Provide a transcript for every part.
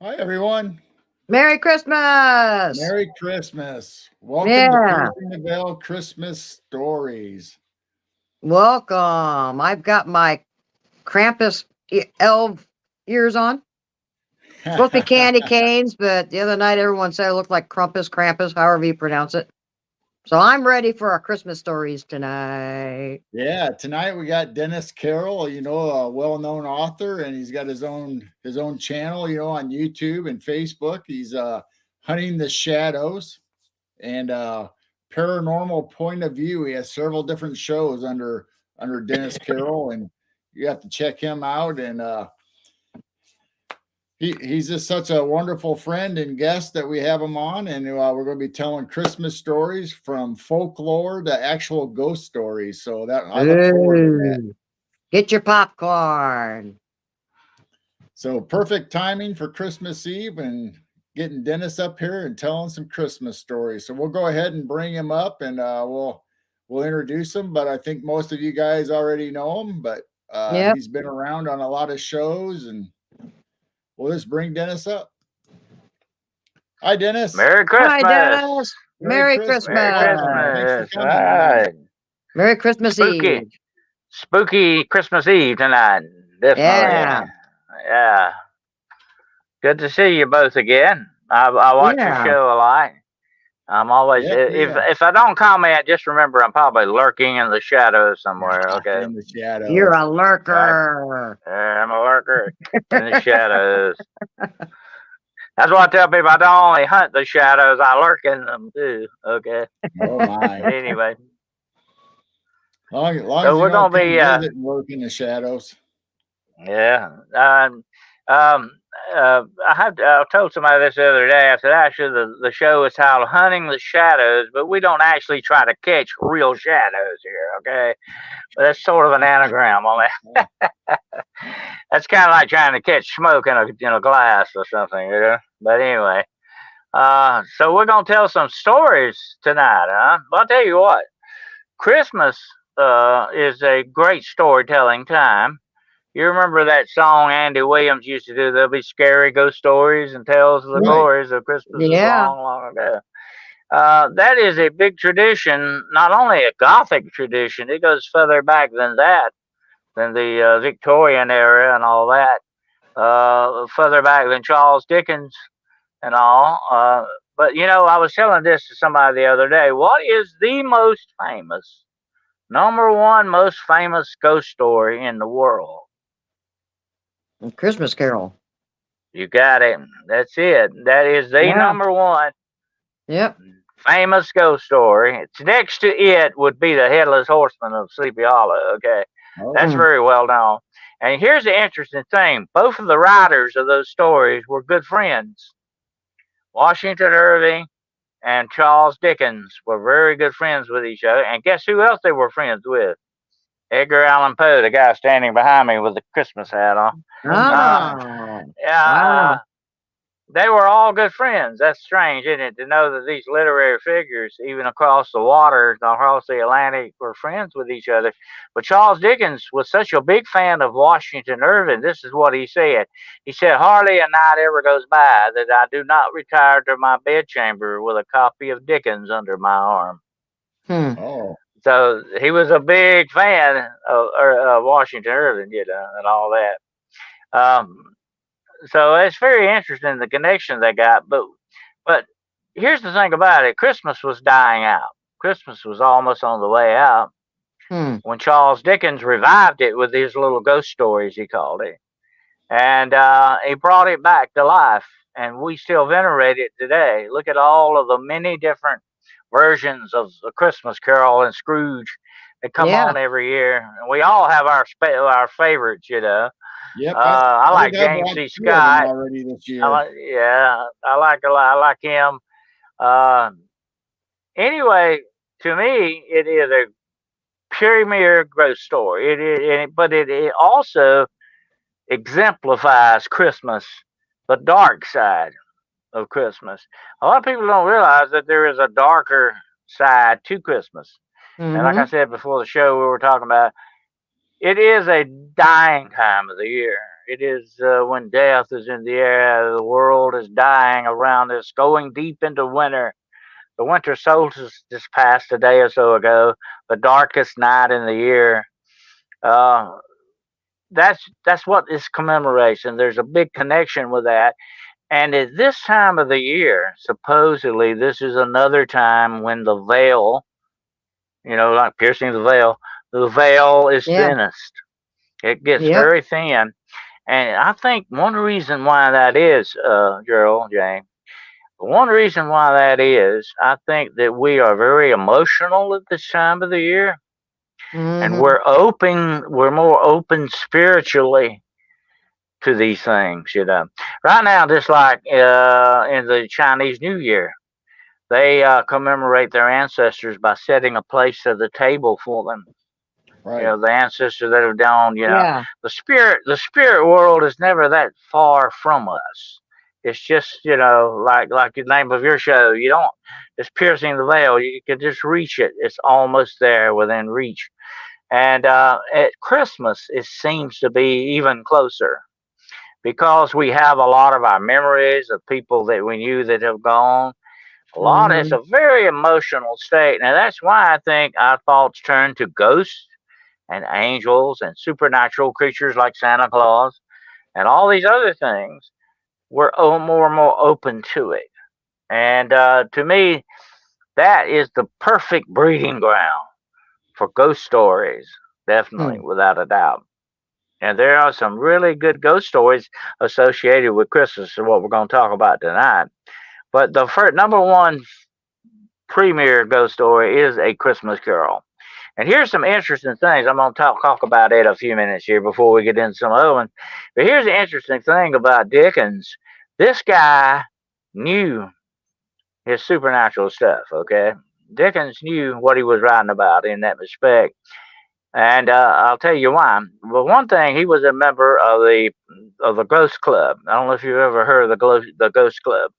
Hi, everyone. Merry Christmas! Merry Christmas. Welcome to Yeah, Piercing the Veil Christmas Stories. welcome. I've got my Krampus elf ears on. Supposed to be candy canes, but the other night everyone said I looked like Krampus, however you pronounce it. So I'm ready for our Christmas stories tonight. Yeah, tonight we got Dennis Carroll, a well-known author, and he's got his own channel, on YouTube and Facebook. He's hunting the shadows and paranormal point of view. He has several different shows under Dennis Carroll, and you have to check him out. And he's just such a wonderful friend and guest that we have him on, and we're going to be telling Christmas stories from folklore to actual ghost stories. So that I look forward to that. Ooh, get your popcorn. So perfect timing for Christmas Eve and getting Dennis up here and telling some Christmas stories. So we'll go ahead and bring him up, and we'll introduce him. But I think most of you guys already know him. But Yep. he's been around on a lot of shows, and we'll just bring Dennis up. Hi, Dennis. Merry Hi, Christmas. Dennis. Merry Merry Christmas. Thanks for Christmas. All coming. right. Merry Christmas Spooky. Eve. Spooky Christmas Eve tonight. Definitely. Yeah. Yeah. Good to see you both again. I watch your Yeah. show a lot. I'm always Yep, if I don't comment, just remember I'm probably lurking in the shadows somewhere. Okay. in the shadows. You're a lurker. I'm a lurker in the shadows. That's why I tell people I don't only hunt the shadows, I lurk in them too. Okay. Oh my. Anyway. Long So as you we're don't gonna come be visit and work in the shadows. Yeah. I told somebody this the other day. I said, actually, the show is titled Hunting the Shadows, but we don't actually try to catch real shadows here, okay? But that's sort of an anagram on that. That's kind of like trying to catch smoke in a glass or something, you know? But anyway, so we're going to tell some stories tonight, huh? But I'll tell you what, Christmas is a great storytelling time. You remember that song Andy Williams used to do? There'll be scary ghost stories and tales of the Right. glories of Christmas Yeah. long, long ago. That is a big tradition, not only a Gothic tradition, it goes further back than that, than the Victorian era and all that, further back than Charles Dickens and all. But, I was telling this to somebody the other day. What is the most famous, number one most famous ghost story in the world? Christmas Carol. You got it. That's it. That is the Yeah. number one Yep. famous ghost story. It's next to it would be the Headless Horseman of Sleepy Hollow. Okay, that's Oh, very well known. And here's the interesting thing: both of the writers of those stories were good friends. Washington Irving and Charles Dickens were very good friends with each other. And guess who else they were friends with? Edgar Allan Poe, the guy standing behind me with the Christmas hat on. Oh. Yeah, Wow. they were all good friends. That's strange, isn't it? To know that these literary figures, even across the water, across the Atlantic, were friends with each other. But Charles Dickens was such a big fan of Washington Irving. This is what he said. He said, "Hardly a night ever goes by that I do not retire to my bedchamber with a copy of Dickens under my arm." oh, So he was a big fan of Washington Irving, and all that. Um, so it's very interesting the connection they got. But here's the thing about it: Christmas was dying out. Christmas was almost on the way out when Charles Dickens revived it with his little ghost stories, he called it, and he brought it back to life. And we still venerate it today. Look at all of the many different versions of the Christmas Carol and Scrooge that come Yeah. on every year. And we all have our favorites, yep. I like think I James bought C. 2 of them Scott. already this year. I like him. Uh, anyway, to me, it is a premier ghost story. But it also exemplifies Christmas, the dark side of Christmas. A lot of people don't realize that there is a darker side to Christmas. And like I said before the show, we were talking about, it is a dying time of the year. It is when death is in the air. The world is dying around us, going deep into winter. The winter solstice just passed a day or so ago, the darkest night in the year. Uh, that's what this commemoration. There's a big connection with that. And at this time of the year, supposedly, this is another time when the veil, like piercing the veil is Yeah. thinnest. It gets Yep. very thin. And I think one reason why that is, Gerald, James, one reason why that is, I think that we are very emotional at this time of the year, and Hmm. we're more open spiritually to these things, Right now, just like in the Chinese New Year, they commemorate their ancestors by setting a place at the table for them. Right. The ancestors that have gone, Yeah. the spirit world is never that far from us. It's just, like the name of your show, you don't, it's piercing the veil. You can just reach it. It's almost there within reach. And at Christmas, it seems to be even closer because we have a lot of our memories of people that we knew that have gone. It's Hmm. a very emotional state. Now, that's why I think our thoughts turn to ghosts and angels and supernatural creatures like Santa Claus and all these other things. We're more and more open to it. And to me, that is the perfect breeding ground for ghost stories, definitely, Hmm. without a doubt. And there are some really good ghost stories associated with Christmas, is what we're going to talk about tonight. But the first, number one premier ghost story is A Christmas Carol. And here's some interesting things. I'm going to talk about it a few minutes here before we get into some other ones. But here's the interesting thing about Dickens. This guy knew his supernatural stuff, okay? Dickens knew what he was writing about in that respect. And I'll tell you why. Well, one thing, he was a member of the Ghost Club. I don't know if you've ever heard of the Ghost Club,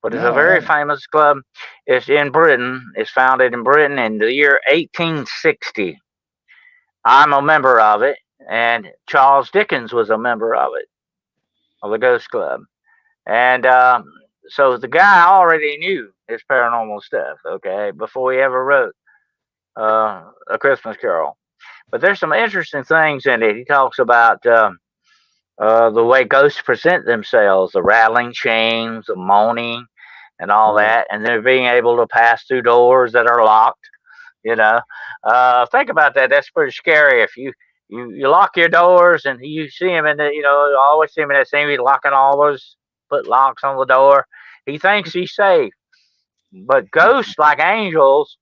but it's a No, I very haven't. famous club. It's in Britain. It's founded in Britain in the year 1860. I'm a member of it, and Charles Dickens was a member of the Ghost Club. And so the guy already knew his paranormal stuff, okay, before he ever wrote A Christmas Carol. But there's some interesting things in it. He talks about the way ghosts present themselves, the rattling chains, the moaning, and all Right. that, and they're being able to pass through doors that are locked. You know, think about that. That's pretty scary. If you lock your doors and you see him in the, you always see him in that scene. He's locking all those, put locks on the door. He thinks he's safe, but ghosts, like angels,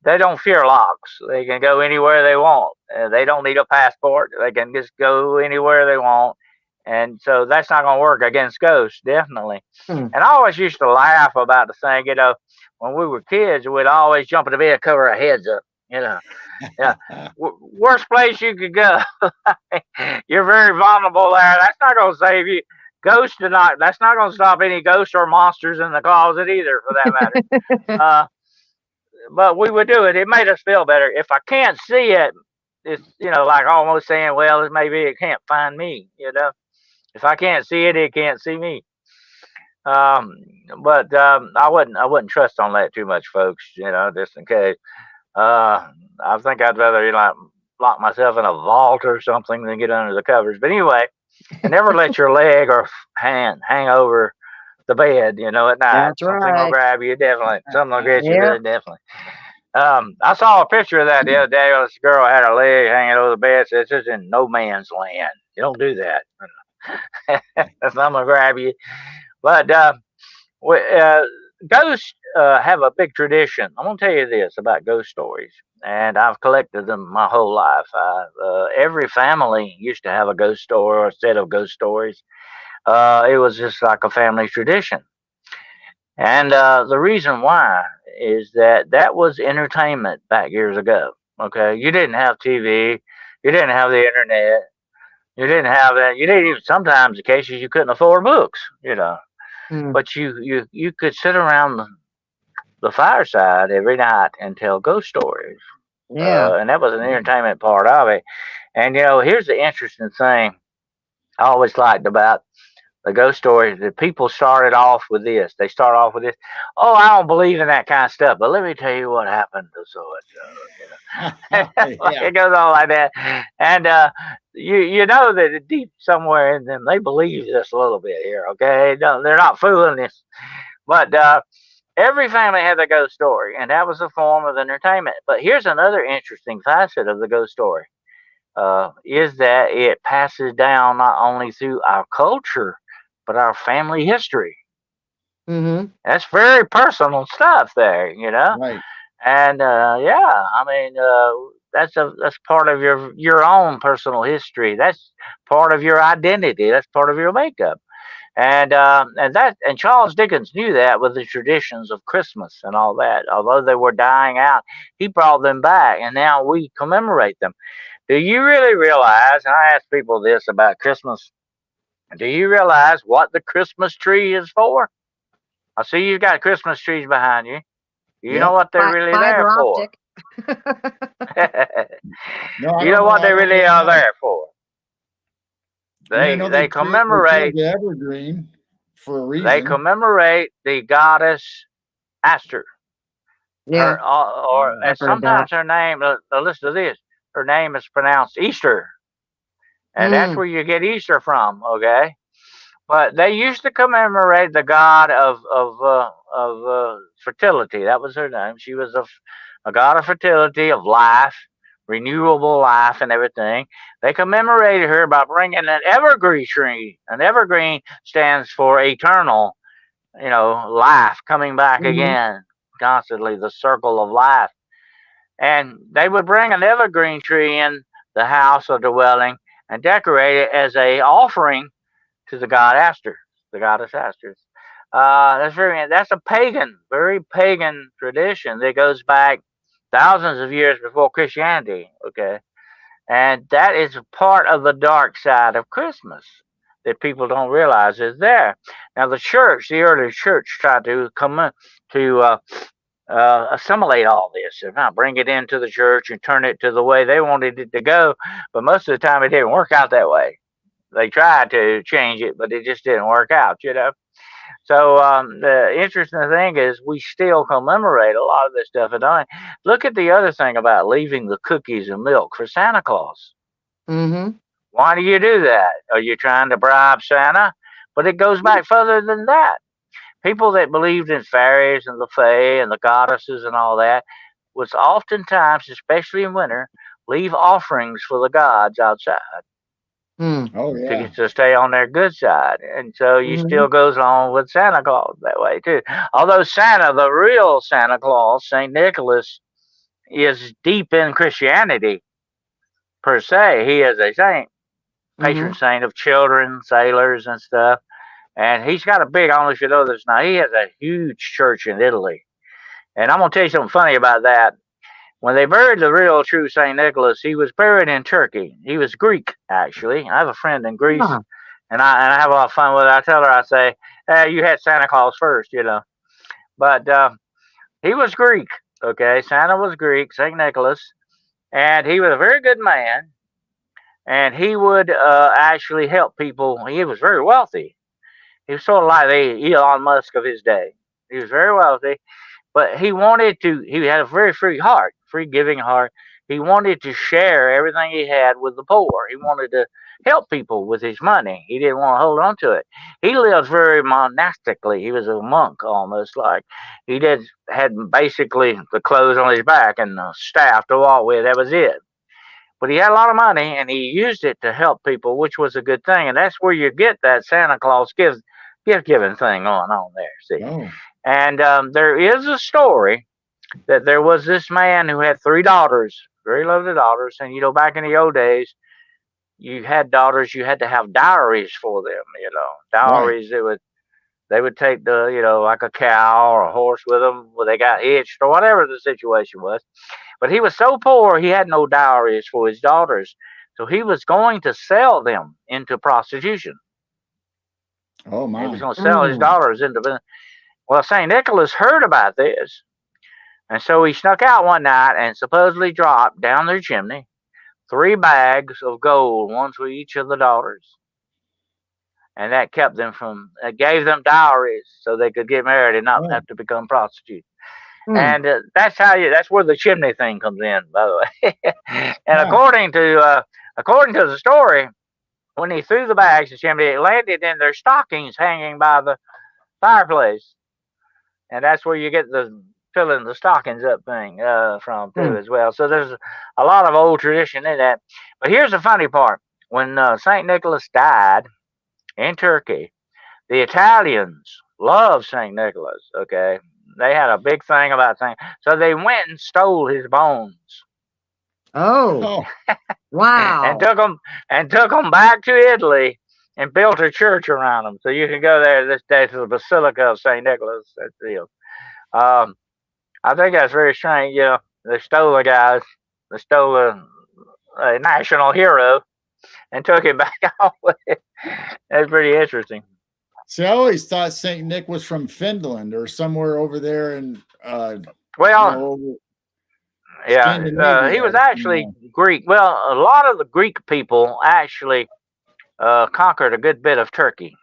they don't fear locks. They can go anywhere they want. They don't need a passport. They can just go anywhere they want. And so that's not going to work against ghosts, definitely. Hmm. And I always used to laugh about the thing, when we were kids, we'd always jump in the bed, cover our heads up, you know. Yeah. Worst place you could go. You're very vulnerable there. That's not going to save you. Ghosts do not, that's not going to stop any ghosts or monsters in the closet either, for that matter. But we would do it. It made us feel better. If I can't see it, it's like almost saying, well, maybe it can't find me. If I can't see it, it can't see me. Um, but I wouldn't trust on that too much, folks. Just in case. I think I'd rather lock myself in a vault or something than get under the covers. But anyway, and never let your leg or hand hang over the bed, at night. That's Something will right. grab you, definitely. Something will get you, Yep. definitely. I saw a picture of that the other day. This girl had her leg hanging over the bed. Said, "This is in no man's land. You don't do that. That's not gonna grab you." But ghosts have a big tradition. I'm gonna tell you this about ghost stories, and I've collected them my whole life. Every family used to have a ghost story or a set of ghost stories. It was just like a family tradition. And the reason why is that was entertainment back years ago. Okay, you didn't have TV, you didn't have the internet, you didn't have that. You didn't even sometimes in cases you couldn't afford books. Hmm. But you could sit around the fireside every night and tell ghost stories, Yeah. and that was an entertainment part of it. And here's the interesting thing. I always liked about the ghost stories. The people started off with this. They start off with this. Oh, I don't believe in that kind of stuff, but let me tell you what happened to so and so. Yeah. It goes on like that, and you know that deep somewhere in them they believe this a little bit here. Okay, no, they're not fooling us, but every family had a ghost story, and that was a form of entertainment. But here's another interesting facet of the ghost story. Is that it passes down not only through our culture, but our family history. Mm-hmm. That's very personal stuff there, you know. Right. And yeah, I mean, that's part of your own personal history. That's part of your identity. That's part of your makeup. And Charles Dickens knew that with the traditions of Christmas and all that. Although they were dying out, he brought them back, and now we commemorate them. Do you really realize? And I ask people this about Christmas. Do you realize what the Christmas tree is for? I see you've got Christmas trees behind you. You know Yep. what they're really there Fiber for. optic. No, I You know don't know. what I they don't really really are know. there for. I They know they they killed commemorate the evergreen for a they reason. commemorate the goddess Aster. Yeah, Or I've and heard that. sometimes her name. Listen to this. Her name is pronounced Easter, and that's Mm. where you get Easter from. Okay, but they used to commemorate the god of fertility. That was her name. She was a god of fertility, of life, renewable life, and everything. They commemorated her by bringing an evergreen tree. An evergreen stands for eternal, life coming back Mm-hmm. again constantly, the circle of life. And they would bring an evergreen tree in the house or dwelling and decorate it as a offering to the god Aster, the goddess Aster. That's a very pagan tradition that goes back thousands of years before Christianity. Okay, and that is a part of the dark side of Christmas that people don't realize is there. Now, the early church, tried to assimilate all this and not bring it into the church and turn it to the way they wanted it to go. But most of the time, it didn't work out that way. They tried to change it, but it just didn't work out. So the interesting thing is we still commemorate a lot of this stuff. And look at the other thing about leaving the cookies and milk for Santa Claus. Mm-hmm. Why do you do that? Are you trying to bribe Santa? But it goes back further than that. People that believed in fairies and the fae and the goddesses and all that was oftentimes, especially in winter, leave offerings for the gods outside Mm. Oh to yeah. get to stay on their good side. And so you Mm-hmm. still goes on with Santa Claus that way too. Although Santa, the real Santa Claus, Saint Nicholas, is deep in Christianity per se. He is a saint, patron Mm-hmm. saint of children, sailors, and stuff. And he's got a big, I don't know if you know this now, he has a huge church in Italy. And I'm going to tell you something funny about that. When they buried the real true St. Nicholas, he was buried in Turkey. He was Greek, actually. I have a friend in Greece, Ah. and I have a lot of fun with her. I tell her, I say, you had Santa Claus first. But he was Greek, okay? Santa was Greek, St. Nicholas, and he was a very good man, and he would actually help people. He was very wealthy. He was sort of like the Elon Musk of his day. He was very wealthy, but he had a very free giving heart. He wanted to share everything he had with the poor. He wanted to help people with his money. He didn't want to hold on to it. He lived very monastically. He was a monk almost like. Had basically the clothes on his back and the staff to walk with. That was it. But he had a lot of money and he used it to help people, which was a good thing. And that's where you get that Santa Claus gift giving thing on there. See, Oh. and there is a story that there was this man who had three daughters, very lovely daughters. And back in the old days, you had daughters, you had to have dowries for them. Right. Dowries. They would take like a cow or a horse with them, where they got hitched or whatever the situation was. But he was so poor, he had no dowries for his daughters. So he was going to sell them into prostitution. Oh He was my. going to sell his Mm. daughters into. Well, St. Nicholas heard about this. And so he snuck out one night and supposedly dropped down their chimney 3 bags of gold, one for each of the daughters. and that kept them from, gave them dowries so they could get married and not Oh, have to become prostitutes. Hmm. And that's where the chimney thing comes in, by the way. And huh. according to the story, when he threw the bags in the chimney, it landed in their stockings hanging by the fireplace, and that's where you get the filling the stockings up thing from Hmm. too as well. So there's a lot of old tradition in that. But here's the funny part: when Saint Nicholas died in Turkey, the Italians love Saint Nicholas. Okay, they had a big thing about Saint, so they went and stole his bones Oh, Oh, and wow. took them back to Italy and built a church around them. So you can go there this day to the Basilica of Saint Nicholas. That's the deal. Um, I think that's very strange. You know, they stole the guys, they stole a national hero and took him back home. That's pretty interesting. see, I always thought Saint Nick was from Finland or somewhere over there in, Well, over yeah, he Scandinavia. was actually Greek. Well, a lot of the Greek people actually conquered a good bit of Turkey.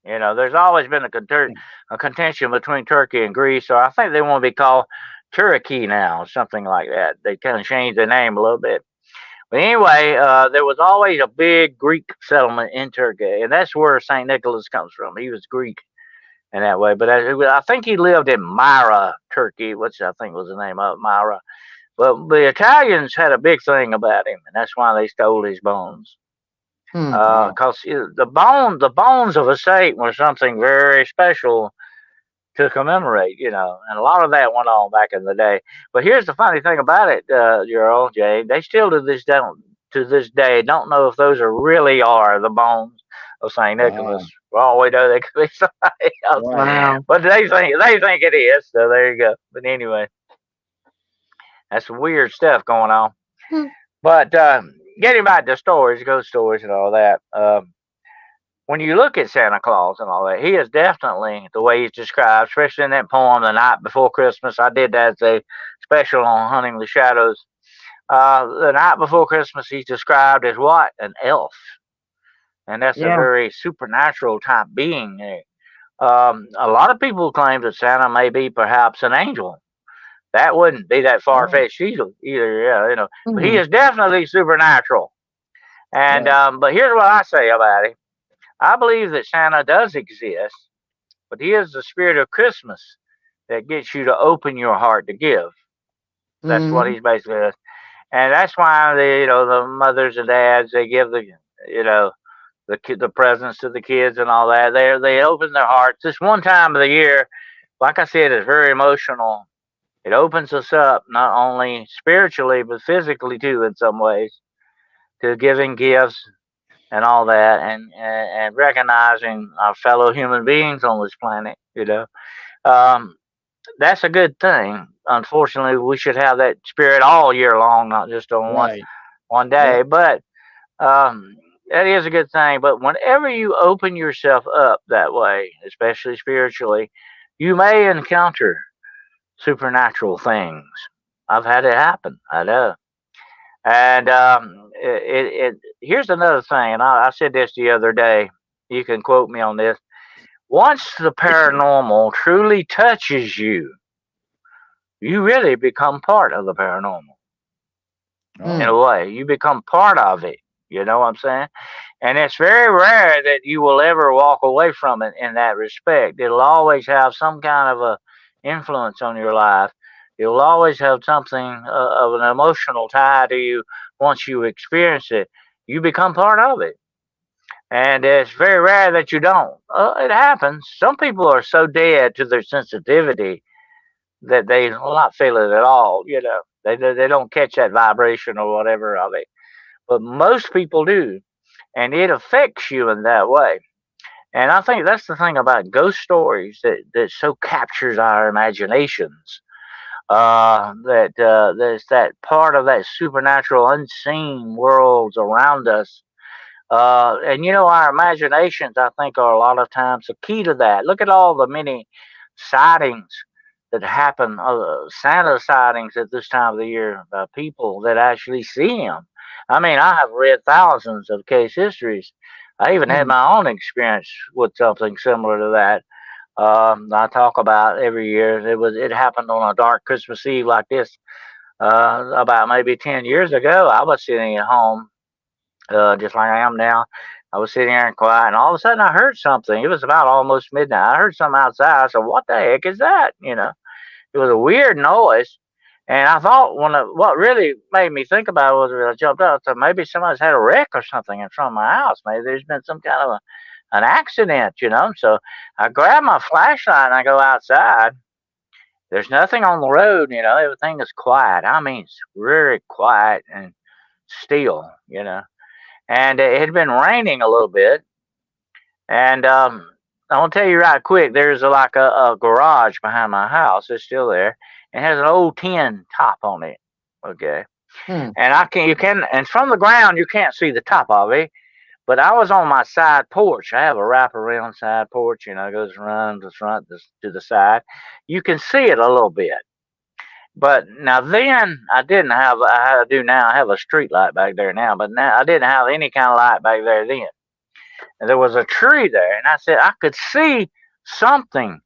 You know, there's always been a contention between Turkey and Greece, or I think they want to be called Turkey now, something like that. They kind of changed the name a little bit. But anyway, there was always a big Greek settlement in Turkey, and that's where St. Nicholas comes from. He was Greek in that way. But I think he lived in Myra, Turkey, which I think was the name of Myra. But the Italians had a big thing about him, and that's why they stole his bones. Hmm. Wow. Because the bones of a saint were something very special to commemorate, you know, and a lot of that went on back in the day. But here's the funny thing about it, Earl Jay, they still to this day don't know if those are the bones of Saint Nicholas. Wow. For all we know, they could be somebody else, Right. Wow. but they think it is. So there you go. But anyway, that's some weird stuff going on. Hmm. But getting back to stories, ghost stories, and all that. When you look at Santa Claus and all that, he is definitely the way he's described, especially in that poem, "The Night Before Christmas." I did that as a special on Hunting the Shadows. The night before Christmas, he's described as what? An elf. And that's a Yeah. very supernatural type being. A lot of people claim that Santa may be perhaps an angel. That wouldn't be that far Oh, fetched either, yeah, you know. But he Hmm. is definitely supernatural. And right. but here's what I say about him. I believe that Santa does exist, but he is the spirit of Christmas that gets you to open your heart to give. That's what Hmm. he's basically does. And that's why the mothers and dads, they give you know the presents to the kids and all that. They open their hearts. This one time of the year, like I said, is very emotional. It opens us up not only spiritually but physically too in some ways to giving gifts and all that, and recognizing our fellow human beings on this planet. Um, that's a good thing. Unfortunately, we should have that spirit all year long, not just on Right. one day. Yep. But um, that is a good thing. But whenever you open yourself up that way, especially spiritually, you may encounter supernatural things. I've had it happen. I know. And here's another thing, and I said this the other day. You can quote me on this. Once the paranormal truly touches you, you really become part of the paranormal in Hmm. a Oh, way. You become part of it. You know what I'm saying? And it's very rare that you will ever walk away from it in that respect. It'll always have some kind of a influence on your life. You'll always have something of an emotional tie to you once you experience it. You become part of it. And it's very rare that you don't. It happens. Some people are so dead to their sensitivity that they will not feel it at all. They don't catch that vibration or whatever of it. But most people do, and it affects you in that way. And I think that's the thing about ghost stories that so captures our imaginations. There's that part of that supernatural, unseen worlds around us. And our imaginations, I think, are a lot of times the key to that. Look at all the many sightings that happen, Santa sightings at this time of the year, people that actually see him. I mean, I have read thousands of case histories. I even had Hmm. my own experience with something similar to that. I talk about every year. It happened on a dark Christmas Eve like this. About maybe 10 years ago, I was sitting at home, just like I am now. I was sitting there and quiet, and all of a sudden I heard something. It was about almost midnight. I heard something outside. I said, "What the heck is that?" It was a weird noise. And I thought what really made me think about it was when I jumped up, so maybe somebody's had a wreck or something in front of my house. Maybe there's been some kind of an accident. So I grab my flashlight and I go outside. There's nothing on the road. Everything is quiet. I mean, it's very quiet and still. And it had been raining a little bit. And I want to tell you right quick, there's like a garage behind my house. It's still there. It has an old tin top on it. Okay. Hmm. And and from the ground, you can't see the top of it. But I was on my side porch. I have a wraparound side porch, it goes around the front to the side. You can see it a little bit. But now then, I do now. I have a street light back there now, but now I didn't have any kind of light back there then. And there was a tree there, and I said I could see something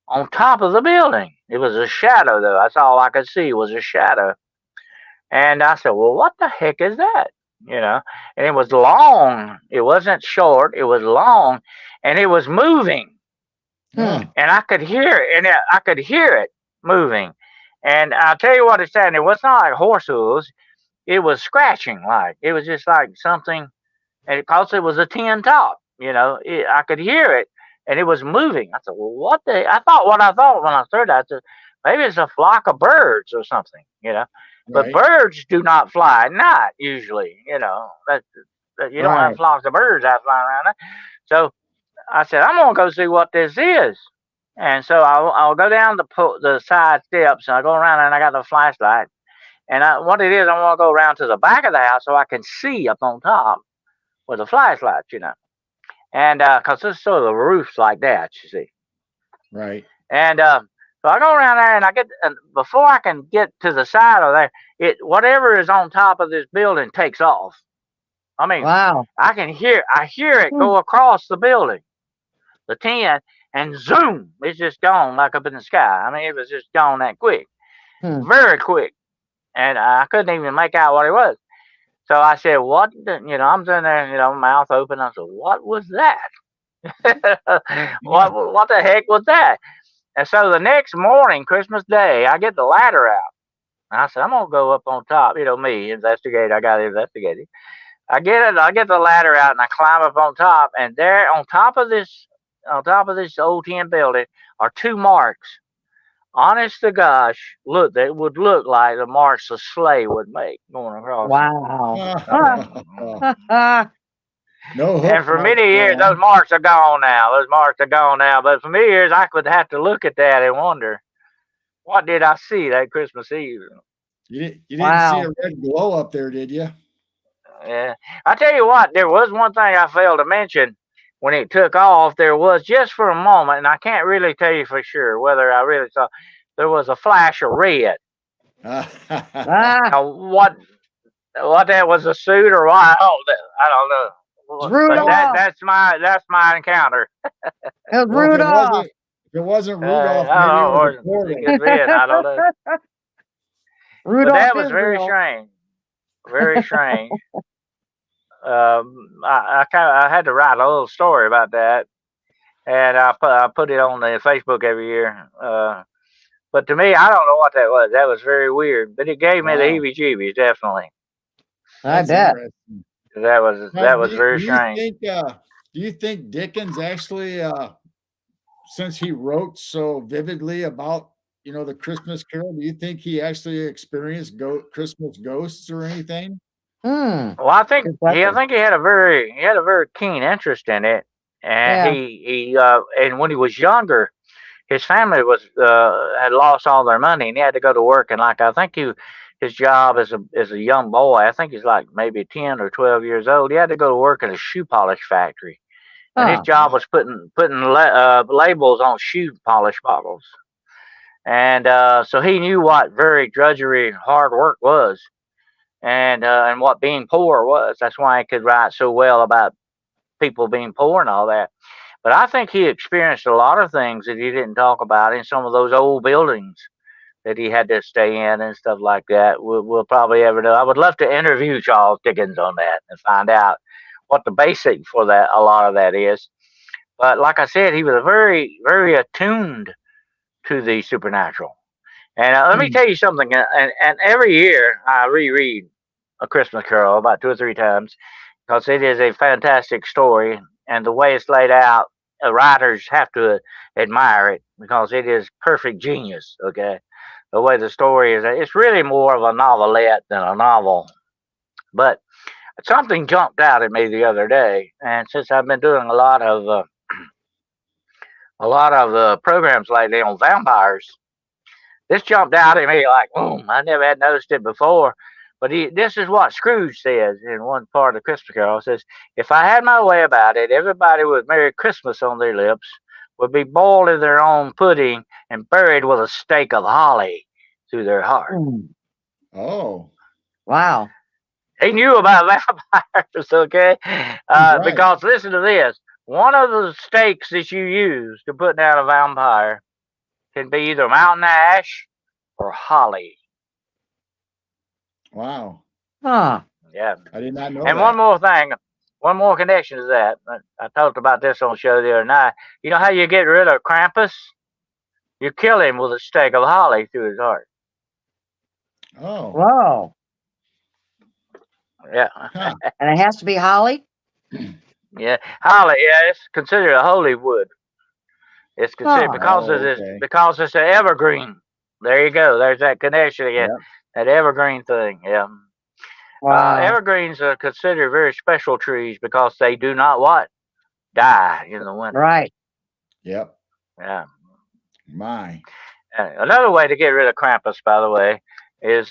on top of the building. It was a shadow, though. That's all I could see was a shadow. And I said, well, what the heck is that? And it was long. It wasn't short. It was long, and it was moving. Hmm. And I could hear it, and I could hear it moving. And I'll tell you what it said. It was not like horse hooves. It was scratching, like it was just like something. And because it was a tin top, I could hear it, and it was moving. I said, "Well, what the?" I thought what I thought when I heard that. I said, maybe it's a flock of birds or something. But Right. birds do not fly at night usually. That you don't have Right. flocks of birds out flying around. So I said, I'm gonna go see what this is. And so I'll go down the side steps, and I go around, and I got the flashlight. And what it is, I want to go around to the back of the house so I can see up on top with a flashlight. And because this sort of the roof's like that, you see. Right. And so I go around there, and and before I can get to the side of there, whatever is on top of this building takes off. I mean, Wow. I hear it Hmm. go across the building, the tin, and zoom, it's just gone like up in the sky. I mean, it was just gone that quick, Hmm. very quick, and I couldn't even make out what it was. So I said, "What?" I'm sitting there, mouth open. I said, "What was that? Yeah. What the heck was that?" And so the next morning, Christmas Day, I get the ladder out. And I said, "I'm gonna go up on top." Me, investigate. I got to investigate it. I get the ladder out, and I climb up on top. And there, on top of this old tin building, are two marks. Honest to gosh, look, they would look like the marks a sleigh would make going across it. Wow. I mean, No and hook for marks many though, years, huh? those marks are gone now. Those marks are gone now. But for many years, I would have to look at that and wonder, what did I see that Christmas Eve? You didn't see a Wow. red glow up there, did you? Yeah. I tell you what, there was one thing I failed to mention when it took off. There was just for a moment, and I can't really tell you for sure whether I really saw. There was a flash of red. Ah, Now, what that was, a suit or what? I don't it's know. But that Rudolph. that's my encounter. It was Well, if it Rudolph. wasn't if it wasn't Rudolph, I don't maybe it know, was a or it portal. could be, and I don't know. But Rudolph that was very Israel. strange. Very strange. I had to write a little story about that, and I put it on the Facebook every year. But to me, I don't know what that was. That was very weird, but it gave me the Wow, heebie-jeebies, definitely. I that's bet. interesting. Now, That was very strange. do you think Dickens actually, since he wrote so vividly about the Christmas Carol, do you think he actually experienced Christmas ghosts or anything? Hmm. Well, Good I question. think he had a very keen interest in it, and Yeah. and when he was younger, his family was had lost all their money, and he had to go to work. And like I think his job as a young boy, I think he's like maybe 10 or 12 years old. He had to go to work in a shoe polish factory, and his Huh. job was putting labels on shoe polish bottles. And so he knew what very drudgery hard work was. and what being poor was. That's why he could write so well about people being poor and all that. But I think he experienced a lot of things that he didn't talk about in some of those old buildings that he had to stay in and stuff like that. We'll probably ever do. I would love to interview Charles Dickens on that and find out what the basic for that, a lot of that is. But like I said, he was very, very attuned to the supernatural. And let me Hmm. tell you something. And every year I reread A Christmas Carol about 2 or 3 times because it is a fantastic story. And the way it's laid out, writers have to admire it because it is perfect genius. Okay, the way the story is, it's really more of a novelette than a novel. But something jumped out at me the other day, and since I've been doing a lot of programs lately on vampires, this jumped out at me like, boom, I never had noticed it before. But this is what Scrooge says in one part of Christmas Carol. It says, if I had my way about it, everybody with Merry Christmas on their lips would be boiled in their own pudding and buried with a stake of holly through their heart. Hmm. Oh, Wow. He knew about vampires, okay? right. Because listen to this. One of the stakes that you use to put down a vampire can be either mountain ash or holly. Wow. Huh. Yeah. I did not know And that. one more thing, one more connection to that. I talked about this on the show the other night. You know how you get rid of Krampus? You kill him with a stake of holly through his heart. Oh, Whoa. Yeah. huh. And it has to be holly? Yeah. Holly, yeah, it's considered a holy wood. It's considered Huh. because Oh, of this okay. because it's an evergreen. There you go. There's that connection again. Yep. That evergreen thing. Yeah. Wow. Evergreens are considered very special trees because they do not what? Die in the winter. Right. Yep. Yeah. My. Another way to get rid of Krampus, by the way, is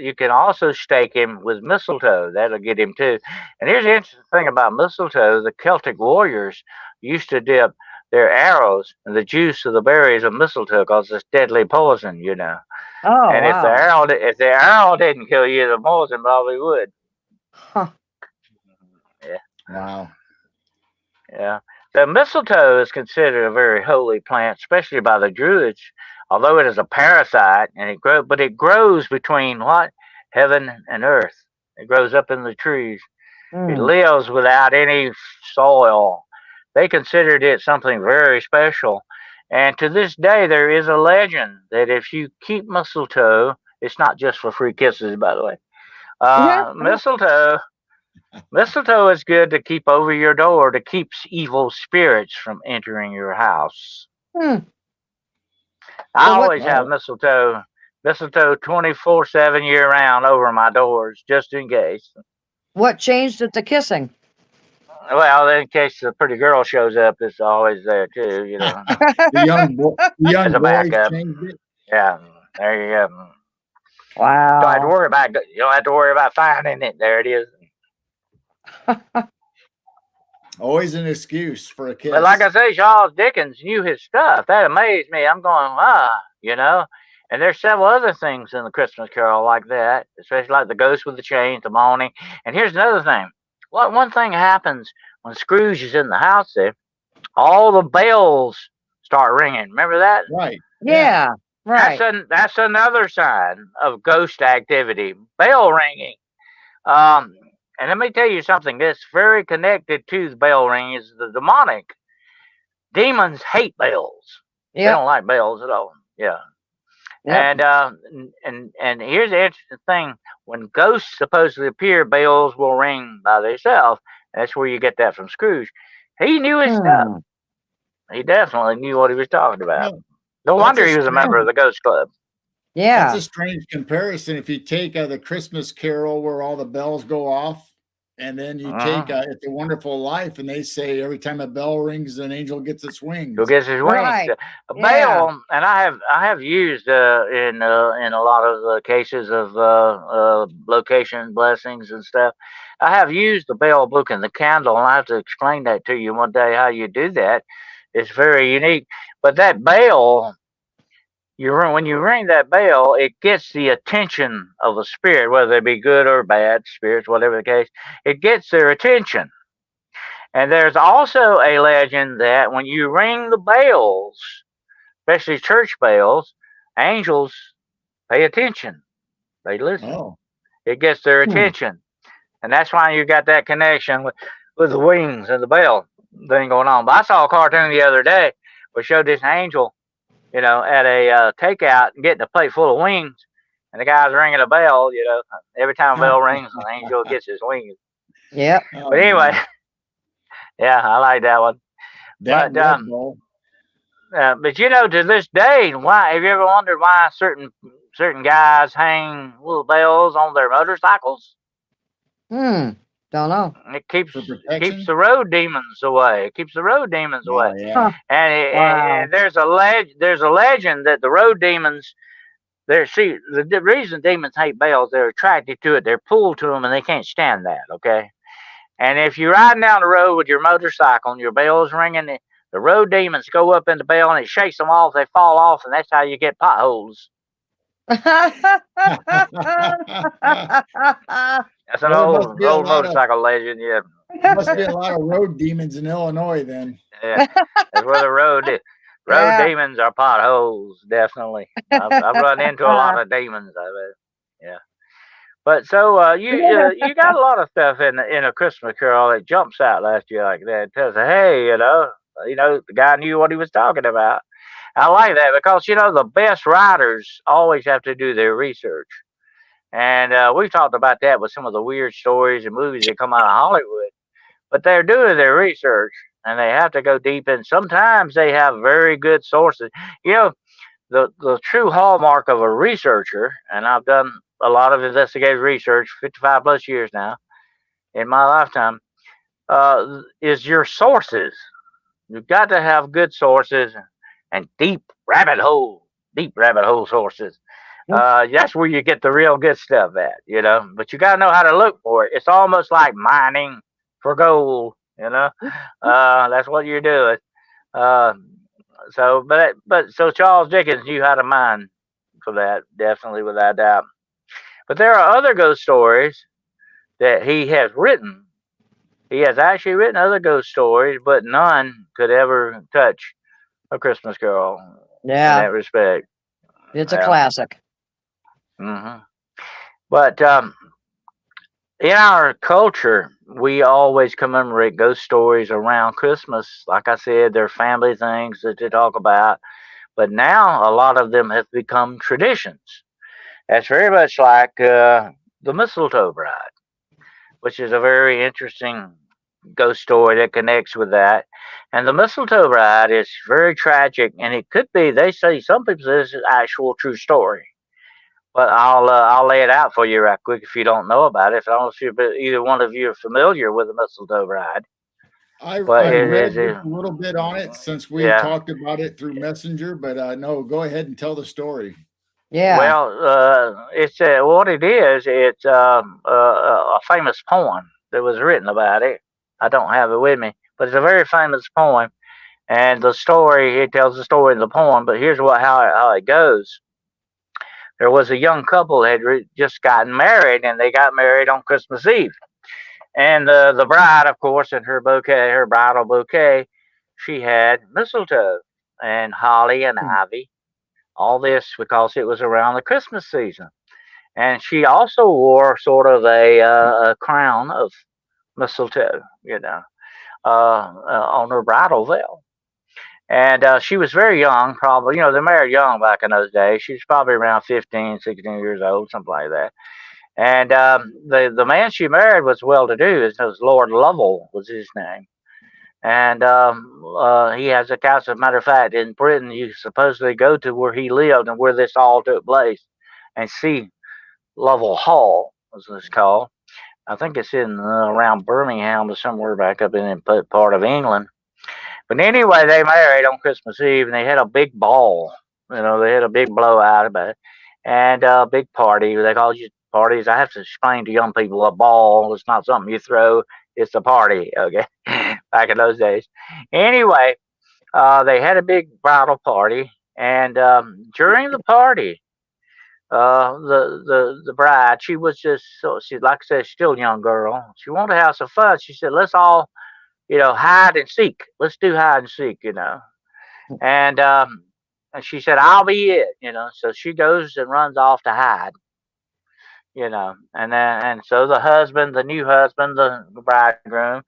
you can also stake him with mistletoe. That'll get him too. And here's the interesting thing about mistletoe: the Celtic warriors used to dip their arrows in the juice of the berries of mistletoe because it's deadly poison, you know. Oh, And wow. if the arrow didn't kill you, the poison probably would. Huh. Yeah, Wow. yeah. So mistletoe is considered a very holy plant, especially by the Druids. Although it is a parasite, and it grows between what heaven and earth. It grows up in the trees. It Hmm. lives without any soil. They considered it something very special. And to this day, there is a legend that if you keep mistletoe, it's not just for free kisses, by the way. Yeah. Mistletoe is good to keep over your door to keep evil spirits from entering your house. Hmm. I So what always have Oh, mistletoe 24/7 year round over my doors just in case. what changed at the kissing? Well, in case the pretty girl shows up, it's always there too, the as young a boys backup. changed it. Yeah, there you go. Don't have to Wow. worry about you don't have to worry about finding it. There it is. Always an excuse for a But like I kiss. say, Charles Dickens knew his stuff. That amazed me. I'm going, you know. And there's several other things in the Christmas Carol like that, especially like the ghost with the chains, the moaning. And here's another thing. One thing happens when Scrooge is in the house there, all the bells start ringing. Remember that? Right. Yeah. Yeah. Right. That's another sign of ghost activity. Bell ringing. Um, and let me tell you something that's very connected to the bell ring is the demonic. Demons hate bells. They Yep. don't like bells at all. Yeah. Yep. And here's the interesting thing: when ghosts supposedly appear, bells will ring by themselves. That's where you get that from Scrooge. He knew his stuff. Hmm. He definitely knew what he was talking about. Well, No that's wonder a he was a member strange of the Ghost Club. that's Yeah. a strange comparison. If you take the Christmas Carol where all the bells go off, and then you take Uh-huh. It's a Wonderful Life, and they say every time a bell rings, an angel gets its Who wings. gets his wings? Right. A Yeah. bell, and I have used in a lot of cases of location blessings and stuff. I have used the bell book and the candle, and I have to explain that to you one day how you do that. It's very unique. But that bell when you ring that bell, it gets the attention of a spirit, whether they be good or bad spirits, whatever the case. It gets their attention. And there's also a legend that when you ring the bells, especially church bells, angels pay attention. They listen. Oh, It gets their Hmm. attention. And that's why you got that connection with the wings and the bell thing going on. But I saw a cartoon the other day which showed this angel, at a takeout and getting a plate full of wings. And the guy's ringing a bell, every time a bell rings, an angel gets his wings. Yep. oh, But anyway, man. yeah, I like that one. That But Red Bull. but to this day, why have you ever wondered why certain guys hang little bells on their motorcycles? Don't know. It keeps For protection? the road demons away. It keeps the road demons away. Oh, yeah. Huh. Wow. And there's a legend that the road demons. The reason demons hate bells, they're attracted to it. They're pulled to them, and they can't stand that. Okay. And if you're riding down the road with your motorcycle and your bell's ringing, the road demons go up in the bell and it shakes them off. They fall off, and that's how you get potholes. That's an Well, there must old be a lot of- motorcycle legend. Yeah, There must be a lot of road demons in Illinois then. yeah. That's where the road Yeah. demons are potholes. Definitely, I've run into a lot of demons. I bet. Yeah. But so you got a lot of stuff in a Christmas Carol that jumps out last year like that. It tells you, hey, the guy knew what he was talking about. I like that because the best writers always have to do their research, and we've talked about that with some of the weird stories and movies that come out of Hollywood. But they're doing their research, and they have to go deep in. Sometimes they have very good sources. The true hallmark of a researcher, and I've done a lot of investigative research, 55 plus years now in my lifetime, is your sources. You've got to have good sources and deep rabbit hole sources. That's where you get the real good stuff at, But you got to know how to look for it. It's almost like mining for gold, That's what you're doing. So Charles Dickens knew how to mine for that, definitely without doubt. But there are other ghost stories that he has written. He has actually written other ghost stories, but none could ever touch A Christmas Carol in Yeah. that respect. It's a Yeah. classic. Hmm. But in our culture, we always commemorate ghost stories around Christmas. Like I said, they're family things that they talk about. But now a lot of them have become traditions. That's very much like the Mistletoe Bride, which is a very interesting ghost story that connects with that. And the Mistletoe Bride is very tragic, and it could be. They say some people say this is actual true story. But I'll lay it out for you right quick if you don't know about it. If I don't know if either one of you are familiar with the Mistletoe Bride. I But read just a little bit on it since we Yeah. talked about it through Messenger, but no, go ahead and tell the story. Yeah. Well, it's what it is. It's a famous poem that was written about it. I don't have it with me, but it's a very famous poem. And the story, it tells the story in the poem. But here's how it goes. There was a young couple that had just gotten married, and they got married on Christmas Eve. And the bride, of course, in her bouquet, her bridal bouquet, she had mistletoe and holly and ivy. All this because it was around the Christmas season. And she also wore sort of a crown of mistletoe, on her bridal veil. And she was very young, probably. They married young back in those days. She was probably around 15, 16 years old, something like that. And the man she married was well-to-do. His name was Lord Lovell was his name. And he has a castle. As a matter of fact, in Britain, you supposedly go to where he lived and where this all took place and see Lovell Hall, as it's called. I think it's in around Birmingham or somewhere back up in part of England. But anyway, they married on Christmas Eve, and they had a big ball. They had a big blowout about it, and a big party. They call it parties. I have to explain to young people a ball is not something you throw. It's a party, okay? Back in those days. Anyway, they had a big bridal party, And during the party, the bride, she was just so she like I said, she's still a young girl. She wanted to have some fun. She said, "Let's all, hide and seek. Let's do hide and seek." And she said, "I'll be it." So she goes and runs off to hide. And so the new husband, the bridegroom,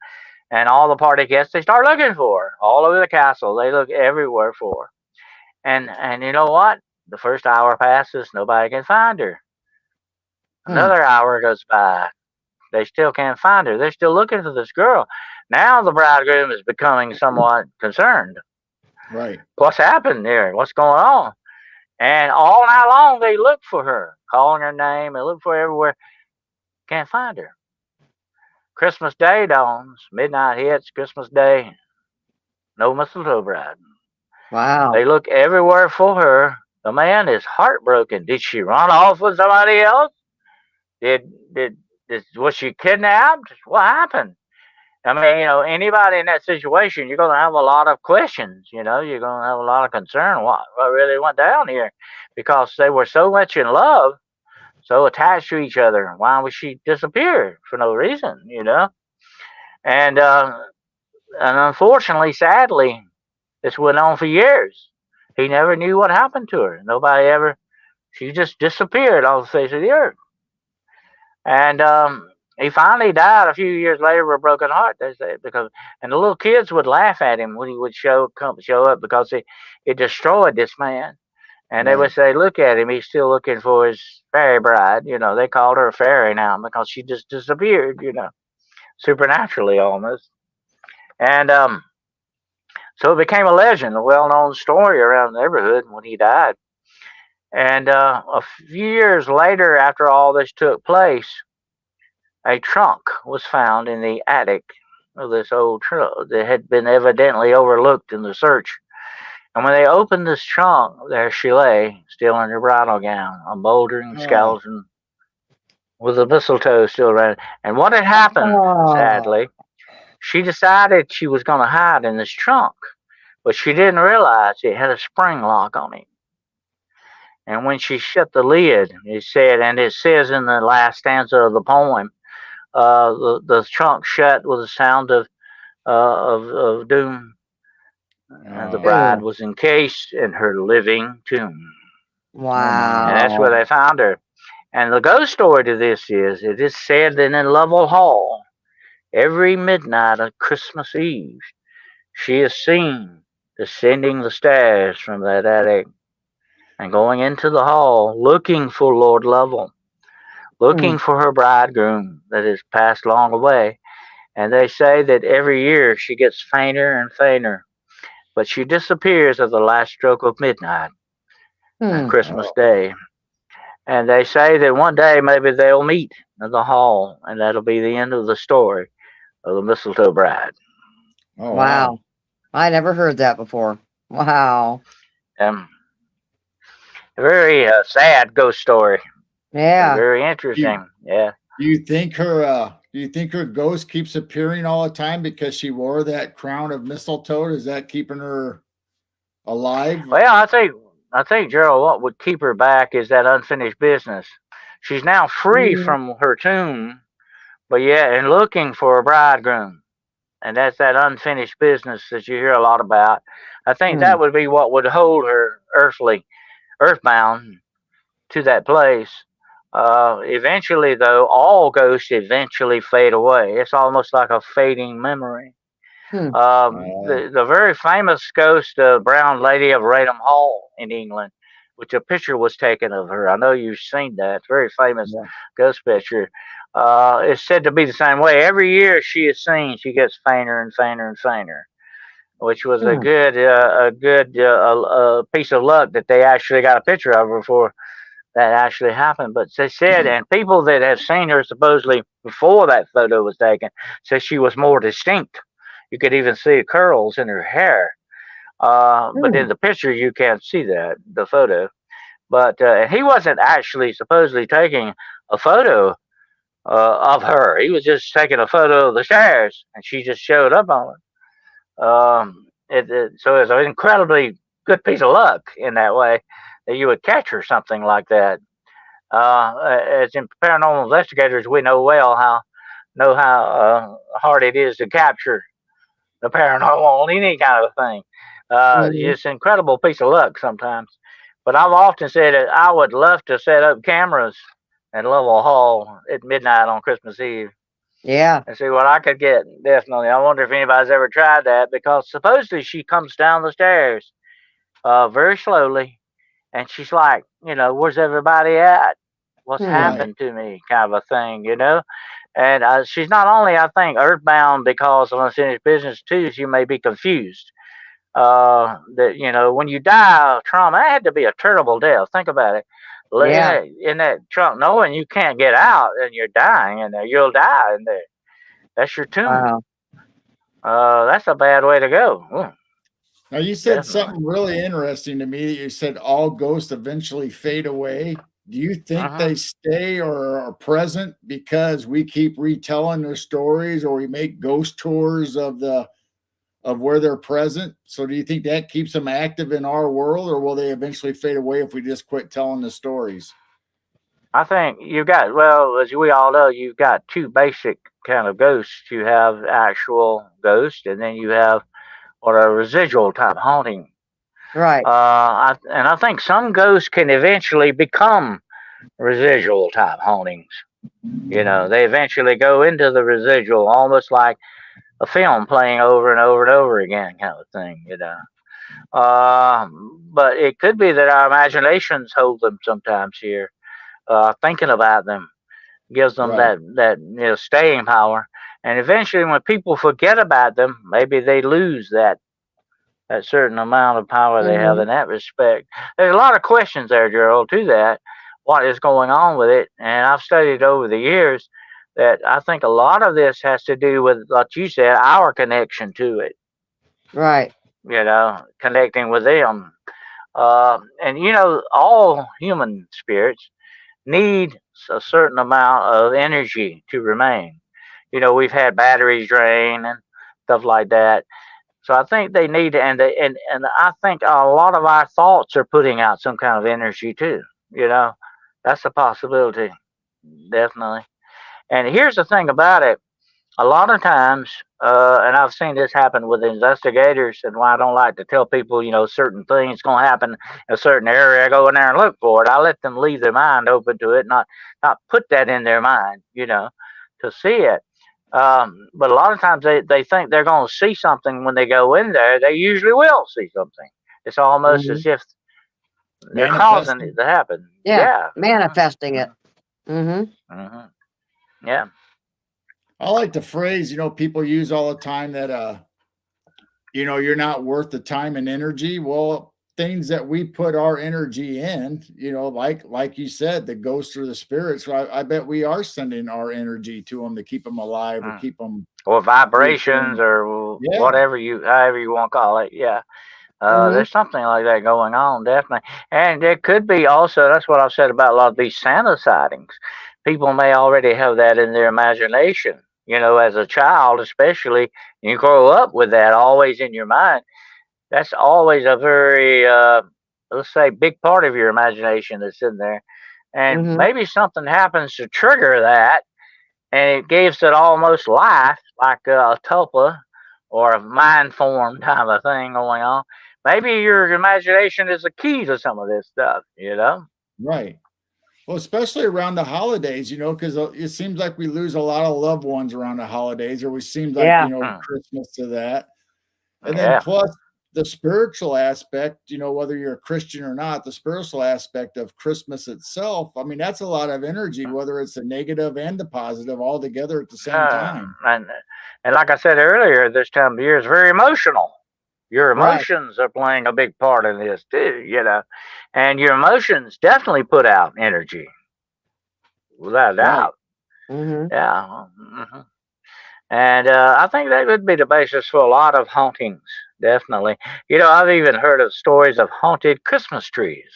and all the party guests, they start looking for her all over the castle. They look everywhere for her. And you know what? The first hour passes, nobody can find her. Another hour goes by. They still can't find her. They're still looking for this girl. Now the bridegroom is becoming somewhat concerned. Right. What's happened there? What's going on? And all night long they look for her, calling her name and look for her everywhere. Can't find her. Christmas Day dawns, midnight hits, Christmas Day, no mistletoe bride. Wow. They look everywhere for her. The man is heartbroken. Did she run off with somebody else? Did was she kidnapped? What happened? I mean, anybody in that situation, you're going to have a lot of questions. You're going to have a lot of concern. What really went down here? Because they were so much in love, so attached to each other. Why would she disappear for no reason? And unfortunately, sadly, this went on for years. He never knew what happened to her. Nobody ever. She just disappeared off the face of the earth. And he finally died a few years later with a broken heart. They say and the little kids would laugh at him when he would show up because it destroyed this man. And they would say, "Look at him, he's still looking for his fairy bride." They called her a fairy now because she just disappeared. Supernaturally almost. And so it became a legend, a well-known story around the neighborhood when he died. And a few years later, after all this took place, a trunk was found in the attic of this old trunk that had been evidently overlooked in the search. And when they opened this trunk, there she lay, still in her bridal gown, a moldering skeleton with the mistletoe still around. And what had happened, sadly, she decided she was going to hide in this trunk, but she didn't realize it had a spring lock on it. And when she shut the lid, it says in the last stanza of the poem, the trunk shut with a sound of doom, and the bride was encased in her living tomb. Wow. And that's where they found her. And the ghost story to this is, it is said that in Lovell Hall, every midnight of Christmas Eve, she is seen descending the stairs from that attic and going into the hall looking for Lord Lovell, looking for her bridegroom that is passed long away. And they say that every year she gets fainter and fainter, but she disappears at the last stroke of midnight on Christmas Day. And they say that one day maybe they'll meet in the hall, and that'll be the end of the story of the Mistletoe Bride. Oh, wow. I never heard that before. Wow. A very sad ghost story. Yeah. Very interesting. Yeah. Do you think her ghost keeps appearing all the time because she wore that crown of mistletoe? Is that keeping her alive? Well, I think Gerald, what would keep her back is that unfinished business. She's now free from her tomb, but yeah, and looking for a bridegroom. And that's that unfinished business that you hear a lot about. I think that would be what would hold her earthbound to that place. Eventually, though, all ghosts eventually fade away. It's almost like a fading memory. The very famous ghost, Brown Lady of Raynham Hall in England, which a picture was taken of her. I know you've seen that. It's a very famous ghost picture. It's said to be the same way. Every year she is seen, she gets fainter and fainter and fainter, which was a good piece of luck that they actually got a picture of her before that actually happened. But they said, and people that have seen her supposedly before that photo was taken, said she was more distinct. You could even see curls in her hair. But in the picture, you can't see that, the photo. But he wasn't actually supposedly taking a photo of her. He was just taking a photo of the stairs, and she just showed up on it. So it's an incredibly good piece of luck in that way that you would catch or something like that. As in paranormal investigators, we know how hard it is to capture the paranormal on any kind of thing. Mhm. It's an incredible piece of luck sometimes. But I've often said that I would love to set up cameras at Lovell Hall at midnight on Christmas Eve Yeah. and see what I could get. Definitely. I wonder if anybody's ever tried that, because supposedly she comes down the stairs very slowly, and she's like, where's everybody at? What's Hmm. Right. happened to me? Kind of a thing. And she's not only, I think, earthbound because of unfinished business, too, she may be confused. That, when you die of trauma, that had to be a terrible death. Think about it. Yeah. In that trunk, knowing you can't get out and you're dying in there, you'll die in there. That's your tomb. Wow. That's a bad way to go. Ooh, Now you said definitely. something really interesting to me. You said all ghosts eventually fade away. Do you think Uh-huh. they stay or are present because we keep retelling their stories, or we make ghost tours of where they're present? So do you think that keeps them active in our world, or will they eventually fade away if we just quit telling the stories? I think you've got, well, as we all know, you've got two basic kind of ghosts. You have actual ghosts, and then you have what are residual type haunting. Right. And I think some ghosts can eventually become residual type hauntings. They eventually go into the residual, almost like a film playing over and over and over again, kind of thing. But it could be that our imaginations hold them sometimes here. Thinking about them gives them Right. that staying power. And eventually, when people forget about them, maybe they lose that certain amount of power they have Hmm. in that respect. There's a lot of questions there, Gerald, to that. What is going on with it? And I've studied over the years that I think a lot of this has to do with, like you said, our connection to it, Right. connecting with them. And, all human spirits need a certain amount of energy to remain. We've had batteries drain and stuff like that. So I think they need, and I think a lot of our thoughts are putting out some kind of energy too. You know, that's a possibility, definitely. And here's the thing about it: a lot of times, and I've seen this happen with investigators, and why I don't like to tell people, certain things going to happen in a certain area. I go in there and look for it. I let them leave their mind open to it, not put that in their mind, to see it. But a lot of times they think they're going to see something when they go in there. They usually will see something. It's almost Hmm. as if they're causing it Manifesting. to happen. Yeah. Yeah. Manifesting hmm it. Hmm. hmm Yeah. I like the phrase, people use all the time that you're not worth the time and energy. Well, things that we put our energy in, like you said, the ghosts or the spirits, I bet we are sending our energy to them to keep them alive or Mm. keep them Or vibrations reassuring. or Yeah. however you want to call it. Yeah. Hmm. There's something like that going on, definitely. And it could be also, that's what I've said about a lot of these Santa sightings. People may already have that in their imagination. As a child, especially, you grow up with that always in your mind. That's always a very, let's say, big part of your imagination that's in there. And Hmm. maybe something happens to trigger that, and it gives it almost life, like a tulpa or a mind form kind of a thing going on. Maybe your imagination is the key to some of this stuff. Right. Well, especially around the holidays, because it seems like we lose a lot of loved ones around the holidays, or we seem like, Yeah. Mm, Christmas to that. And then yeah. plus the spiritual aspect, whether you're a Christian or not, the spiritual aspect of Christmas itself, I mean, that's a lot of energy, whether it's the negative and the positive all together at the same Uh, time. and like I said earlier, this time of year is very emotional. Your Right. emotions are playing a big part in this too. And your emotions definitely put out energy, without a Right. doubt. Hmm. Yeah. And I think that would be the basis for a lot of hauntings, definitely. I've even heard of stories of haunted Christmas trees.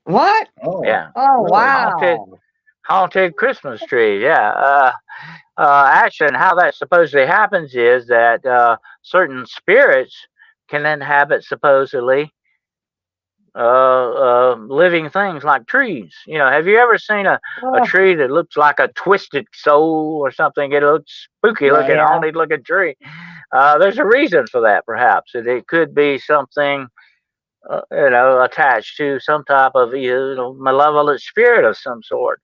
What? Oh, Yeah, Oh, really? wow. haunted Christmas trees. Yeah. Actually, and how that supposedly happens is that certain spirits can inhabit supposedly living things like trees. Have you ever seen a Oh, tree that looks like a twisted soul or something? It looks spooky looking, Right. yeah. haunted looking tree. There's a reason for that, perhaps. It could be something, attached to some type of malevolent spirit of some sort.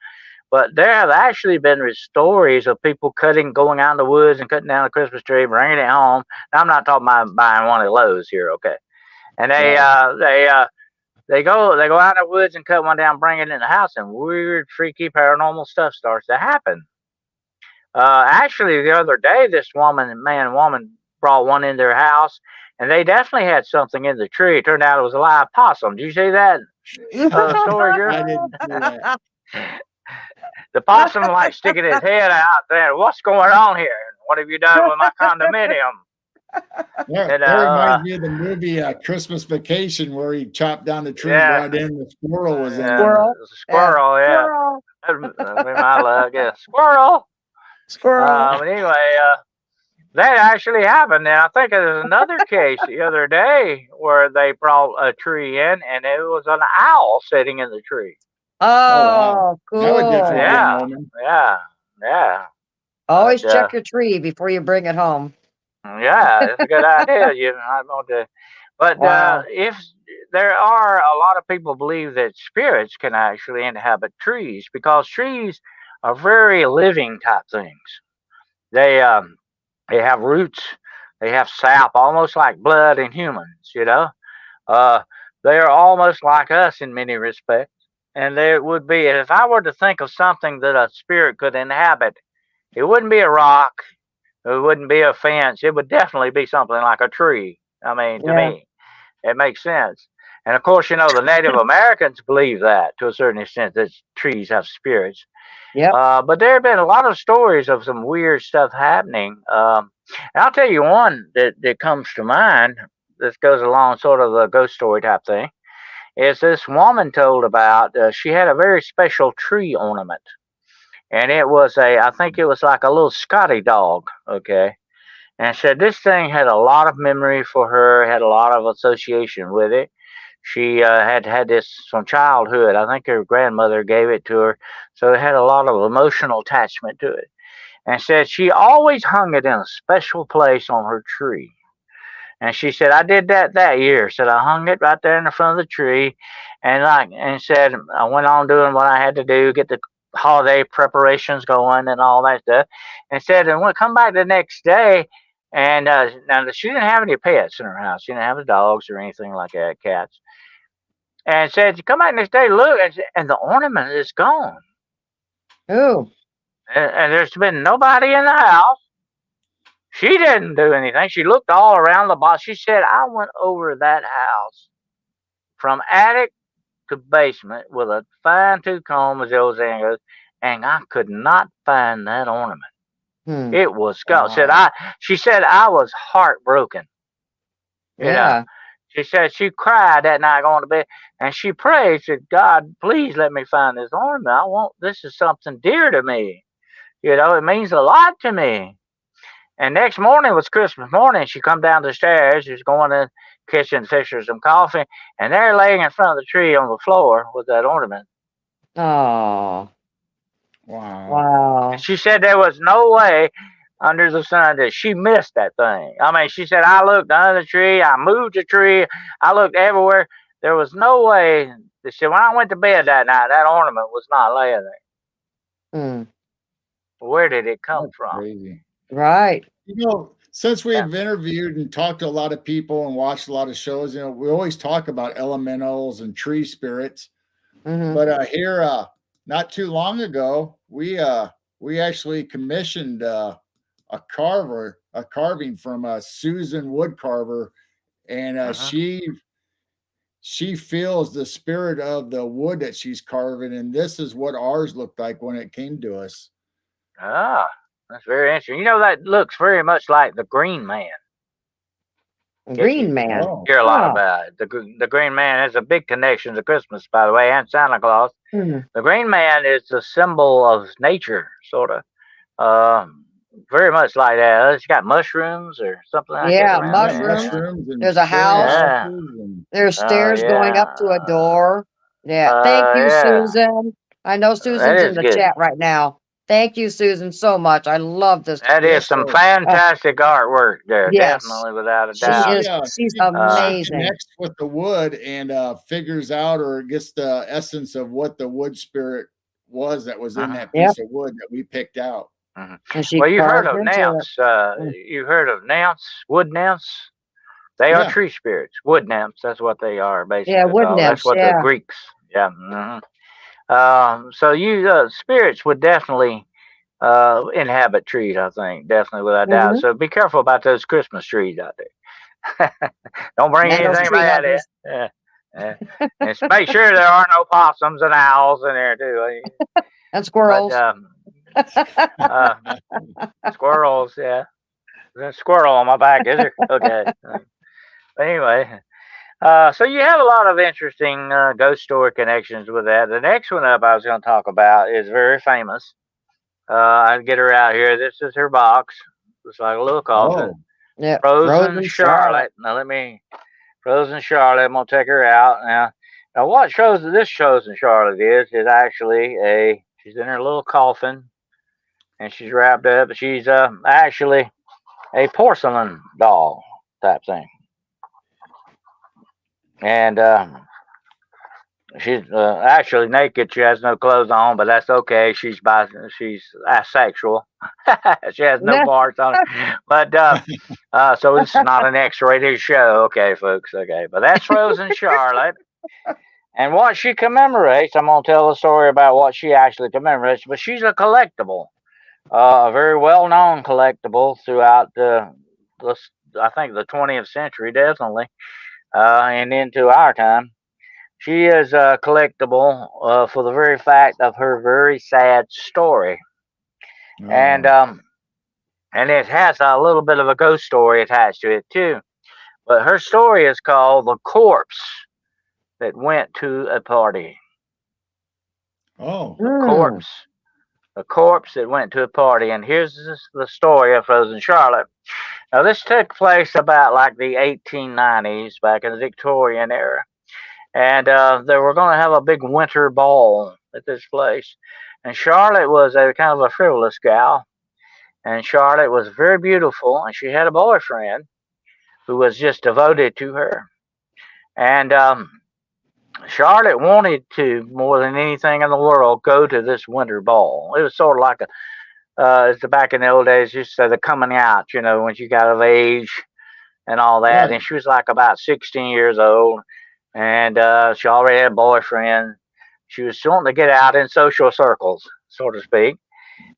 But there have actually been stories of people going out in the woods and cutting down a Christmas tree, bringing it home. Now, I'm not talking about buying one of those here, okay? And Right. they go out in the woods and cut one down, bring it in the house, and weird, freaky, paranormal stuff starts to happen. Actually, the other day, this man and woman brought one in their house, and they definitely had something in the tree. It turned out it was a live possum. Did you see that story, I Jerry? didn't see that. The possum like sticking his head out there. What's going on here? What have you done with my condominium? That, And that reminds me of the movie Christmas Vacation, where he chopped down the tree and yeah, brought in the squirrel was in there. Squirrel. it was a squirrel. Yeah, Squirrel. that'd be my luck. Yeah, squirrel. Squirrel. But anyway, that actually happened. And I think there's another case the other day where they brought a tree in, and it was an owl sitting in the tree. Oh wow, Oh, that would definitely be cool. an Yeah, omen. yeah, yeah. Always But check your tree before you bring it home. yeah, it's a good idea. I want to, but Wow. if there are a lot of people believe that spirits can actually inhabit trees because trees are very living type things. They they have roots, they have sap, almost like blood in humans. Uh, they are almost like us in many respects. And there would be, if I were to think of something that a spirit could inhabit, it wouldn't be a rock, it wouldn't be a fence. It would definitely be something like a tree. I mean, to Yeah. me, it makes sense. And of course, the Native Americans believe that to a certain extent that trees have spirits. Yep. But there have been a lot of stories of some weird stuff happening. And I'll tell you one that comes to mind. This goes along sort of a ghost story type thing. Is this woman told about? She had a very special tree ornament, and it was I think it was like a little Scotty dog. Okay, and said this thing had a lot of memory for her, had a lot of association with it. She had had this from childhood. I think her grandmother gave it to her, so it had a lot of emotional attachment to it. And said she always hung it in a special place on her tree. And she said, I did that year. Said I hung it right there in the front of the tree, and said I went on doing what I had to do, get the holiday preparations going and all that stuff. And said, and when come back the next day, and now she didn't have any pets in her house. She didn't have the dogs or anything like that, cats. And said, you come back next day, look, and the ornament is gone. Ooh. And there's been nobody in the house. She didn't do anything. She looked all around the box. She said, I went over that house from attic to basement with a fine tooth comb, as the old saying goes, and I could not find that ornament. Hmm. It was gone. Wow. She said I was heartbroken. You know. Yeah. She said she cried that night going to bed, and she prayed, said, God, please let me find this ornament. This is something dear to me. It means a lot to me. And next morning was Christmas morning. She come down the stairs. She was going to the kitchen to fix her some coffee. And there laying in front of the tree on the floor was that ornament. Oh. Wow. Wow. And she said there was no way under the sun that she missed that thing. I mean, she said, I looked under the tree. I moved the tree. I looked everywhere. There was no way. She said, when I went to bed that night, that ornament was not laying there. Hmm. Where did it come That's from? crazy. Right. Since Yeah. we've interviewed and talked to a lot of people and watched a lot of shows, we always talk about elementals and tree spirits. Hmm. But here, not too long ago, we actually commissioned a carving from Susan Woodcarver, and Uh-huh. she feels the spirit of the wood that she's carving, and this is what ours looked like when it came to us. Ah, that's very interesting. That looks very much like the Green Man. Guess Green you Man. Oh, hear a lot Huh. about it. The Green Man has a big connection to Christmas, by the way, and Santa Claus. Hmm. The Green Man is the symbol of nature, sort of. Very much like that. It's got mushrooms or something like that Yeah, around yeah, there. mushrooms. mushrooms and There's a fairy house. Yeah. houses and There's stairs going up to a Yeah. door. Yeah. Thank you, Yeah. Susan. I know That Susan's in is the good. chat right now. Thank you, Susan, so much. I love this. That is Yes, some sir. fantastic artwork there, Yes. definitely, without a She doubt. is, she's She amazing. connects with the wood and figures out or gets the essence of what the wood spirit was that was in that Yep. piece of wood that we picked out. And she Well, you've heard carved of into it. nymphs. You've heard of nymphs, wood nymphs. They are Yeah. tree spirits, wood nymphs. That's what they are, Yeah, basically. wood So that's nymphs. what the Yeah. Greeks. Yeah. So you spirits would definitely inhabit trees. I think definitely without doubt. Mm-hmm. So be careful about those Christmas trees out there. Don't bring And those anything tree bad in. huggers. Yeah. Yeah. And make sure there are no possums and owls in there too. And But squirrels. uh, squirrels, yeah. There's a squirrel on my back, is there? Okay. But anyway, so you have a lot of interesting ghost story connections with that. The next one up I was going to talk about is very famous. I'd get her out here. This is her box. It's like a little coffin. Oh, Yeah. Frozen Charlotte. Now Frozen Charlotte. I'm gonna take her out now. Now what shows this Frozen Charlotte is actually she's in her little coffin and she's wrapped up. She's actually a porcelain doll type thing, and she's actually naked. She has no clothes on, but that's okay. She's asexual. She has no parts on her. But so this is not an X-rated show, okay, folks. Okay, but that's Frozen Charlotte, and what she commemorates. I'm gonna tell a story about what she actually commemorates. But she's a collectible, a very well-known collectible throughout the I think the 20th century, definitely, and into our time. She is collectible for the very fact of her very sad story, and oh. and it has a little bit of a ghost story attached to it too. But her story is called "The Corpse That Went to a Party." Oh. The corpse, the corpse that went to a party, and here's the story of Frozen Charlotte. Now this took place about like the 1890s, back in the Victorian era. And they were going to have a big winter ball at this place. And Charlotte was a kind of a frivolous gal, and Charlotte was very beautiful, and she had a boyfriend who was just devoted to her. And Charlotte wanted to, more than anything in the world, go to this winter ball. It was sort of like it's back in the old days, used to say the coming out, when she got of age and all that. Right. And she was like about 16 years old, and she already had a boyfriend. She was wanting to get out in social circles, so to speak.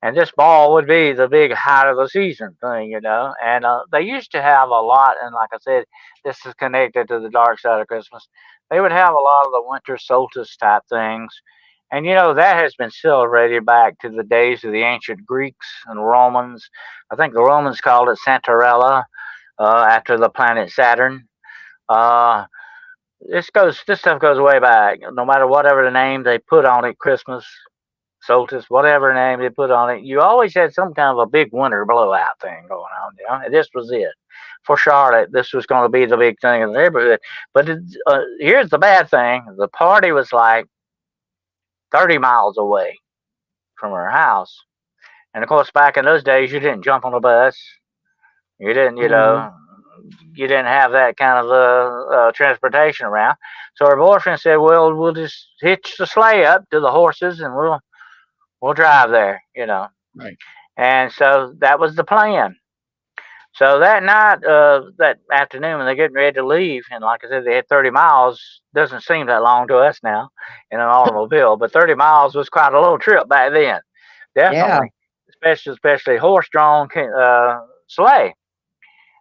And this ball would be the big height of the season thing. And they used to have a lot, and like I said, this is connected to the dark side of Christmas. They would have a lot of the winter solstice type things. And that has been celebrated back to the days of the ancient Greeks and Romans. I think the Romans called it Santarella, after the planet Saturn. Uh, this stuff goes way back. No matter whatever the name they put on it, Christmas, solstice, whatever name they put on it, you always had some kind of a big winter blowout thing going on. And this was it. For Charlotte, this was going to be the big thing in the neighborhood. But here's the bad thing: the party was like 30 miles away from her house. And of course, back in those days, you didn't jump on a bus. You didn't, you didn't have that kind of transportation around. So her boyfriend said, "Well, we'll just hitch the sleigh up to the horses, and we'll drive there." Right. And so that was the plan. So that night, that afternoon, when they're getting ready to leave, and like I said, they had 30 miles. Doesn't seem that long to us now in an automobile, but 30 miles was quite a little trip back then. Yeah. Definitely, especially horse-drawn sleigh.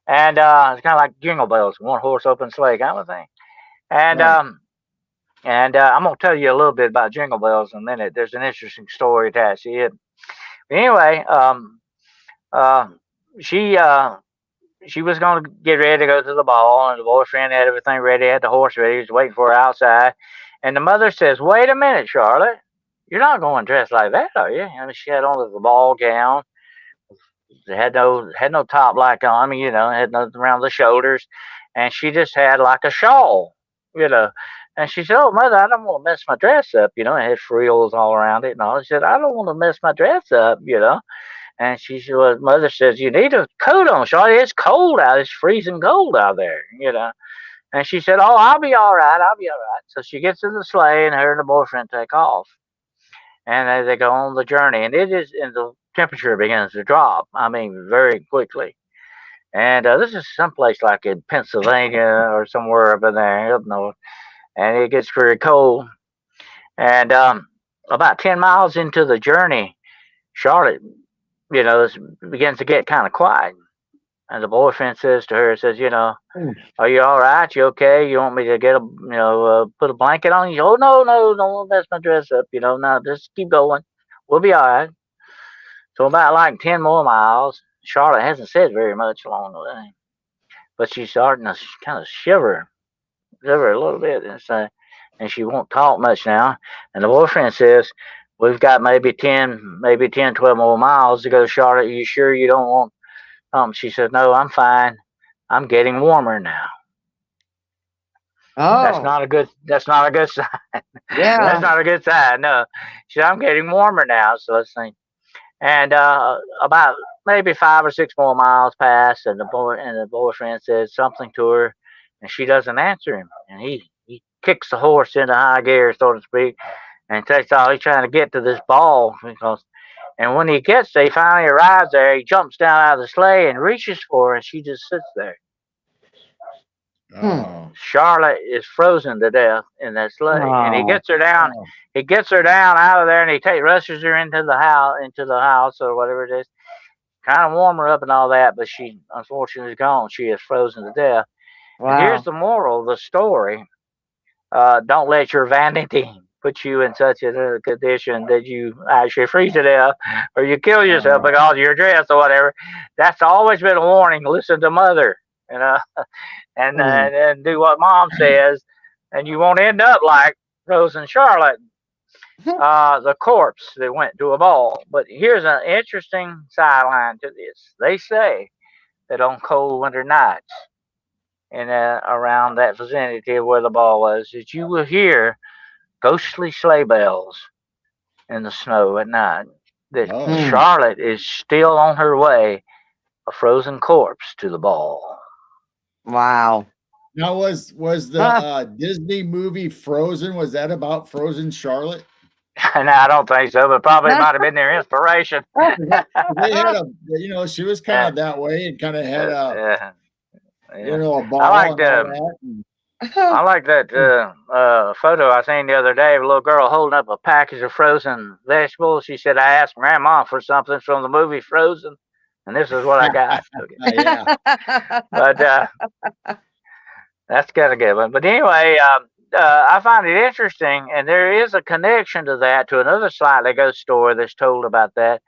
And it's kind of like Jingle Bells, one horse open sleigh kind of thing. And Right. I'm gonna tell you a little bit about Jingle Bells in a minute. There's an interesting story attached to it. Anyway, uh, she she was gonna get ready to go to the ball, and the boyfriend had everything ready, had the horse ready, he was waiting for her outside. And the mother says, "Wait a minute, Charlotte, you're not going dressed like that, are you?" I mean, she had on the ball gown. It had no top like on. I mean, had nothing around the shoulders, and she just had like a shawl you know. And she said, "Oh, mother, I don't want to mess my dress up, you know." It had frills all around it and all. She said, "I don't want to mess my dress up, you know." And she said, "Well, mother says you need a coat on, Charlotte. It's cold out. It's freezing cold out there, you know." And she said, "Oh, I'll be all right. I'll be all right." So she gets in the sleigh, and her and the boyfriend take off, and they go on the journey. And the temperature begins to drop. I mean, very quickly. And this is someplace like in Pennsylvania or somewhere up in there, up north, and it gets very cold. And about 10 miles into the journey, Charlotte, begins to get kind of quiet. And the boyfriend says to her, says, Mm. "Are you all right? You okay? You want me to put a blanket on you?" "Oh, no, no, don't mess my dress up. No, just keep going. We'll be all right." So about like 10 more miles, Charlotte hasn't said very much along the way, but she's starting to kind of shiver a little bit, and she won't talk much now. And the boyfriend says, "We've got maybe 10, 12 more miles to go, Charlotte. Are you sure you don't want?" She said, "No, I'm fine. I'm getting warmer now." That's Oh, not a good. That's not a good sign. That's yeah. not a good sign. No, she said, "I'm getting warmer now." So let's see. And about maybe 5 or 6 more miles pass, and the boyfriend says something to her, and she doesn't answer him. And he kicks the horse into high gear, so to speak, and takes off. He's trying to get to this ball because. And when he gets there, he finally arrives there. He jumps down out of the sleigh and reaches for her, and she just sits there. Hmm. Oh, Charlotte is frozen to death in that sleigh, and he Oh, gets her down. oh, He gets her down out of there, and rushes her into the house or whatever it is, kind of warm her up and all that. But she unfortunately is gone. She is frozen to death. And here's wow. the moral of the story: don't let your vanity put you in such a condition that you actually freeze to death or you kill yourself oh, because of your dress or whatever. That's always been a warning. Listen to mother, you know, Hmm. and do what mom says, and you won't end up like Rose and Charlotte, the corpse that went to a ball. But here's an interesting sideline to this. They say that on cold winter nights and around that vicinity of where the ball was, that you will hear ghostly sleigh bells in the snow at night. That oh. Hmm. Charlotte is still on her way, a frozen corpse, to the ball. Wow. Now was the Huh. Disney movie Frozen? Was that about Frozen Charlotte? No, I don't think so, but probably might have been their inspiration. 'Cause they had she was kind Uh, of that way and kind of had uh, yeah. a I ball liked and all that. And, I like that photo I seen the other day of a little girl holding up a package of frozen vegetables. She said, "I asked Grandma for something from the movie Frozen, and this is what I got." Okay. yeah. But that's got a good one. But anyway, I find it interesting, and there is a connection to that to another slightly ghost story that's told about a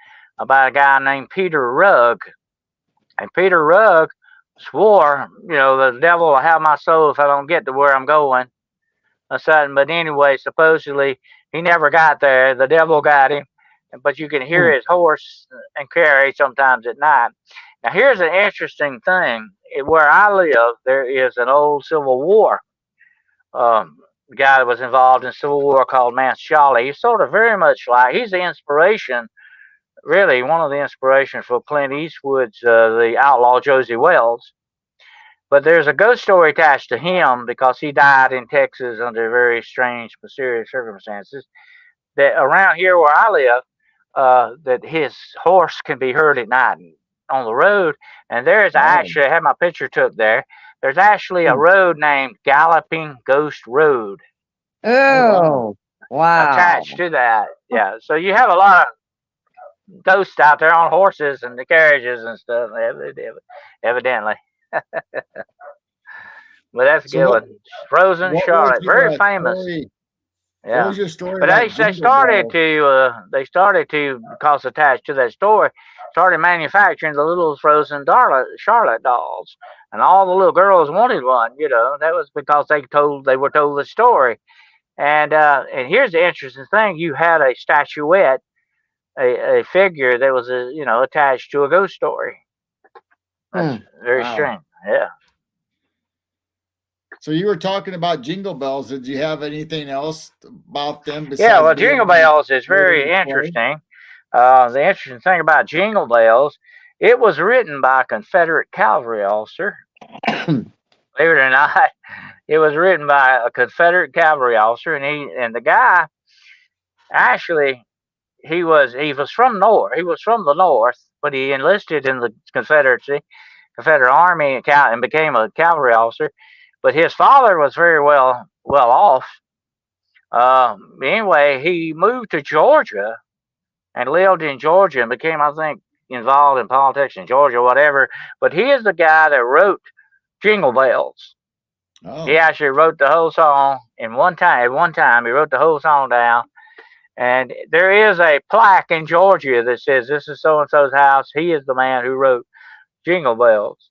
guy named Peter Rugg. And Peter Rugg swore, the devil will have my soul if I don't get to where I'm going or something. But anyway, supposedly he never got there. The devil got him, but you can hear Hmm. his horse and carriage sometimes at night. Now, here's an interesting thing. Where I live, there is an old Civil War guy that was involved in Civil War called Mance Shawley. He's sort of very much like he's the inspiration, really one of the inspirations for Clint Eastwood's The Outlaw Josie Wells. But there's a ghost story attached to him because he died in Texas under very strange, mysterious circumstances. That around here where I live, that his horse can be heard at night on the road. And there's Oh, actually, I had my picture took there. There's actually a Hmm. road named Galloping Ghost Road oh wow. Oh, wow. attached to that. Yeah, so you have a lot of ghosts out there on horses and the carriages and stuff, evidently. But that's a So good one. Frozen what was Charlotte, very your famous. story? What Yeah. was your story But about they Jingle started Bells? to because attached to that story started manufacturing the little frozen Charlotte dolls, and all the little girls wanted one. That was because they were told the story. And here's the interesting thing: you had a statuette, a figure that was attached to a ghost story. That's Hmm. very Wow. strange. Yeah. So you were talking about Jingle Bells. Did you have anything else about them Yeah, besides well, being Jingle on the Bells is very children's play? interesting. The interesting thing about Jingle Bells, it was written by a Confederate cavalry officer. Believe it or not, it was written by a Confederate cavalry officer, and the guy actually he was from North. He was from the North, but he enlisted in the Confederate Army, and became a cavalry officer. But his father was very well off. Anyway, he moved to Georgia and lived in Georgia and became, I think, involved in politics in Georgia, whatever. But he is the guy that wrote Jingle Bells. He Oh, actually wrote the whole song in one time. At one time, he wrote the whole song down. And there is a plaque in Georgia that says, "This is so and so's house. He is the man who wrote Jingle Bells."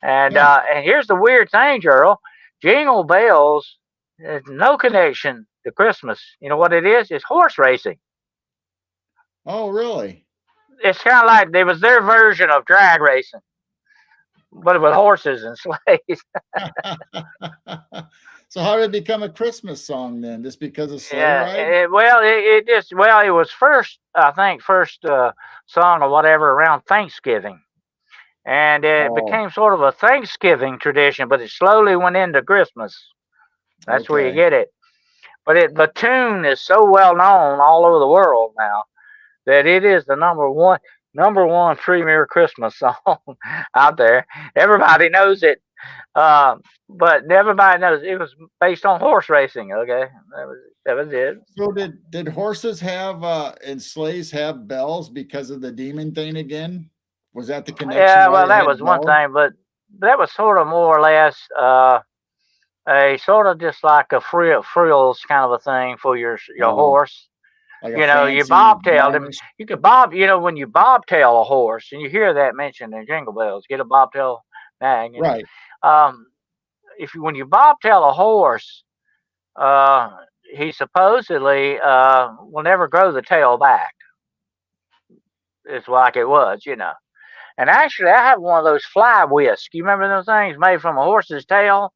huh. And here's the weird thing, Gerald. Jingle Bells has no connection to Christmas. You know what it is? It's horse racing. Oh, really? It's kind of like it was their version of drag racing, but with horses and sleighs. So how did it become a Christmas song then? Just because of sleigh Yeah. ride? It was first, I think, song or whatever around Thanksgiving, and it Oh, became sort of a Thanksgiving tradition, but it slowly went into Christmas. That's where you okay. get it. But the tune is so well known all over the world now that it is the number one premier Christmas song out there. Everybody knows it, uh, but everybody knows it was based on horse racing. Okay, that was it. So did horses have and sleighs have bells because of the demon thing again? Was that the connection Yeah, why well, they that had was one bells? thing, but that was sort of more or less a sort of just like a frills kind of a thing for your Oh, horse. like a You fancy bobtailed him. varnish? You could bob. When you bobtail a horse, and you hear that mentioned in Jingle Bells, get a bobtail nag. Right. Um, when you bobtail a horse, uh, he supposedly will never grow the tail back. It's like it was. And actually, I have one of those fly whisks. You remember those things made from a horse's tail?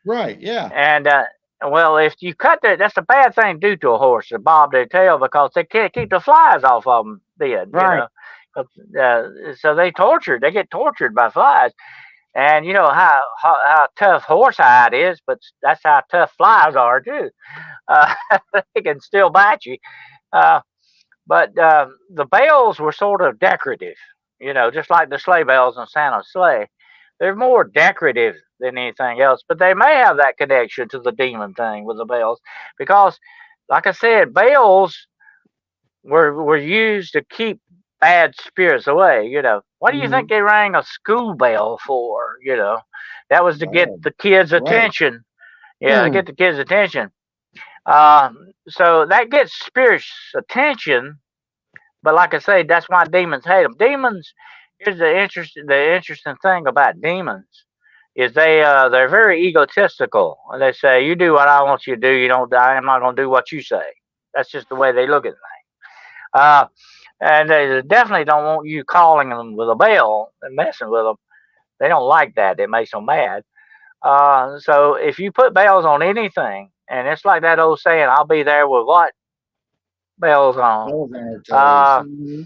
Right. Yeah. And well, if you cut that's a bad thing to do to a horse to bob their tail because they can't keep the flies off of them. Dead, Right. so they get tortured by flies. And you know how tough horsehide is, but that's how tough flies are too. Uh, they can still bite you. Uh, but the bells were sort of decorative, just like the sleigh bells on Santa's sleigh. They're more decorative than anything else, but they may have that connection to the demon thing with the bells, because, like I said, bells were used to keep bad spirits away. What do you think Hmm. they rang a school bell for? That was to get Oh, the kids' right. attention. Yeah, to Hmm. get the kids' attention. So that gets spirits' attention. But like I say, that's why demons hate them. Demons. Here's the interesting thing about demons is they're very egotistical. They say, "You do what I want you to do. You don't die. I'm not going to do what you say." That's just the way they look at things. Uh, and they definitely don't want you calling them with a bell and messing with them. They don't like that. It makes them mad. So if you put bells on anything, and it's like that old saying, "I'll be there with what bells on." Bells on our toes. Uh, Hmm.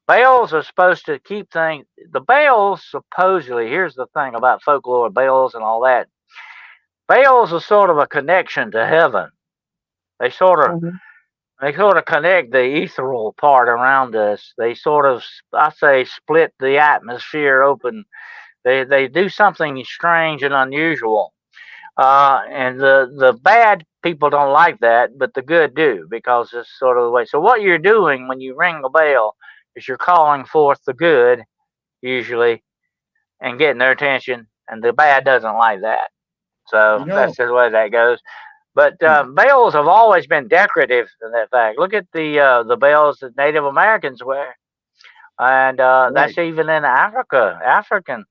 Bells are supposed to keep things. The bells supposedly. Here's the thing about folklore, bells, and all that. Bells are sort of a connection to heaven. They sort of Hmm. they sort of connect the ethereal part around us. They sort of, I say, split the atmosphere open. They do something strange and unusual. And the bad people don't like that, but the good do, because it's sort of the way. So what you're doing when you ring a bell is you're calling forth the good, usually, and getting their attention, and the bad doesn't like that. So You know, that's the way that goes. But huh, bells have always been decorative in that fact. Look at the bells that Native Americans wear, and right. that's even in Africa. African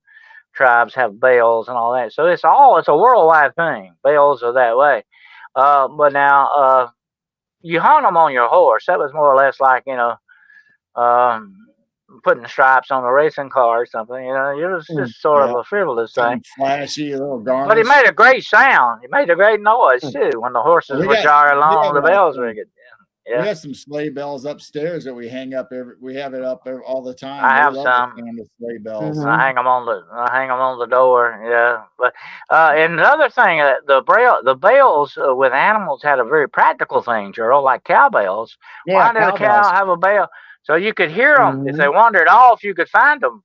tribes have bells and all that. So it's a worldwide thing. Bells are that way. But now you hung them on your horse. That was more or less like um, putting stripes on a racing car or something. You know, it was Mm, just sort of Yeah. a frivolous thing. Something flashy, a little But it made garnish. a great sound. It made a great noise mm. too when the horses We would got jar we along. have The bells some ringing. we Yeah, have some sleigh bells upstairs that we hang up we have it up all the time. I They have love the some. sound of sleigh bells. Mhm. I hang them on the door. Yeah, but and another thing, the bells with animals had a very practical thing, Gerald, like cowbells. Yeah, Why did a cow cowbells. have a bell? So you could hear them if they Mhm. wandered off. You could find them.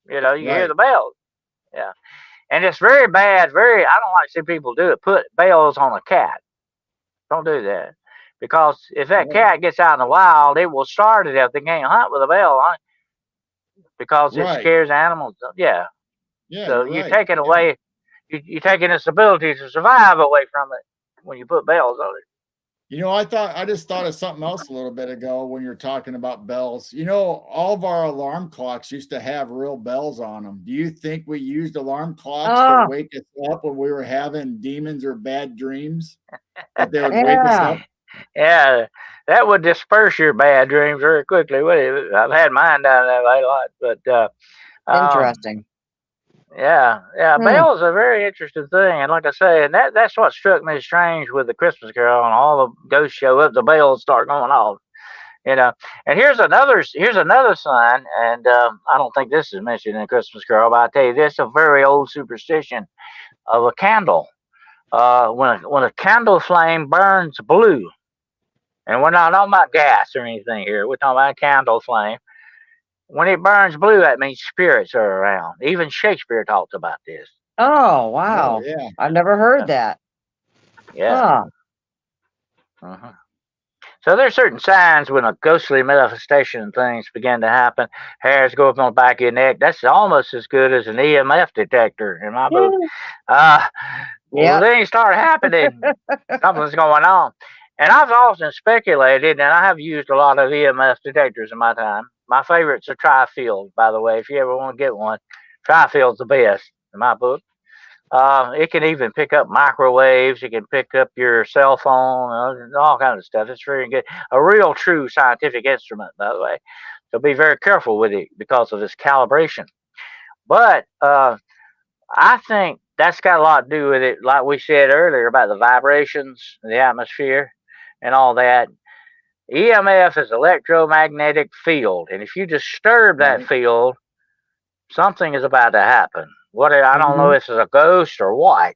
You know, you hear Right. the bells. Yeah, and it's very bad. I don't like to see people do it. Put bells on a cat. Don't do that. Because if that Oh, cat gets out in the wild, it will start it if they can't hunt with a bell on it because it right. scares animals. Yeah. Yeah, So you're you're right. taking Yeah. away, you're taking its ability to survive away from it when you put bells on it. I just thought of something else a little bit ago when you're talking about bells. All of our alarm clocks used to have real bells on them. Do you think we used alarm clocks to Oh, wake us up when we were having demons or bad dreams? That they would wake us yeah. up? Yeah, that would disperse your bad dreams very quickly. Wouldn't it? I've had mine down that way a lot, but Interesting. yeah, Hmm. bells are a very interesting thing, and like I say, and that's what struck me as strange with the Christmas Carol, and all the ghosts show up, the bells start going off. You know, and here's another sign, and I don't think this is mentioned in Christmas Carol, but I tell you, this is a very old superstition of a candle. When a candle flame burns blue, and we're not talking about gas or anything here, we're talking about a candle flame. When it burns blue, that means spirits are around. Even Shakespeare talks about this. Oh, Oh, wow. yeah. I've never heard that. Yeah. Huh. Uh-huh. So there's certain signs when a ghostly manifestation and things begin to happen. Hairs go up on the back of your neck. That's almost as good as an EMF detector in my book. Yeah. Uh, well, Yep. things start happening. Something's going on. And I've often speculated, and I have used a lot of EMF detectors in my time. My favorites are Tri-Field, by the way. If you ever want to get one, Tri-Field's the best in my book. It can even pick up microwaves. It can pick up your cell phone, all kinds of stuff. It's very good. A real, true scientific instrument, by the way. So be very careful with it because of its calibration. But I think that's got a lot to do with it, like we said earlier about the vibrations, the atmosphere, and all that. EMF is electromagnetic field, and if you disturb that Right. field, something is about to happen. What I don't know Mhm. if it's a ghost or what,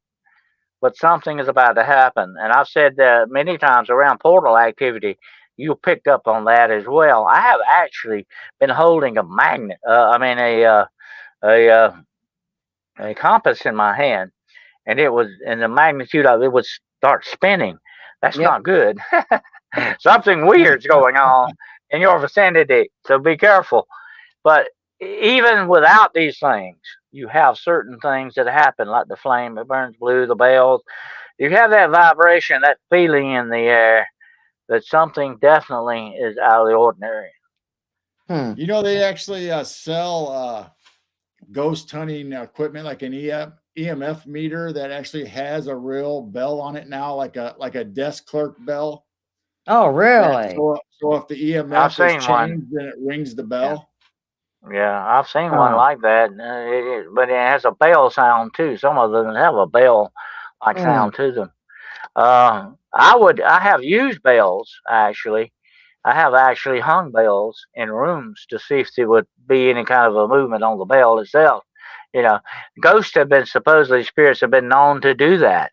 but something is about to happen. And I've said that many times around portal activity, you picked up on that as well. I have actually been holding a magnet, a, uh, a compass in my hand, and the magnitude of it would start spinning. That's Yep. not good. Something weird's going on in your vicinity, so be careful. But even without these things, you have certain things that happen, like the flame that burns blue, the bells. You have that vibration, that feeling in the air that something definitely is out of the ordinary. Hmm. They actually sell ghost hunting equipment like an EMF meter that actually has a real bell on it now, like a desk clerk bell. Oh, That really? so if the I've EMF is seen one. changed, then it rings the Yeah, bell. yeah, I've seen one Huh. like that. But it has a bell sound too. Some of them have a bell like Hmm. sound to them. I have used bells actually. I have actually hung bells in rooms to see if there would be any kind of a movement on the bell itself. You know, ghosts have been supposedly spirits have been known to do that.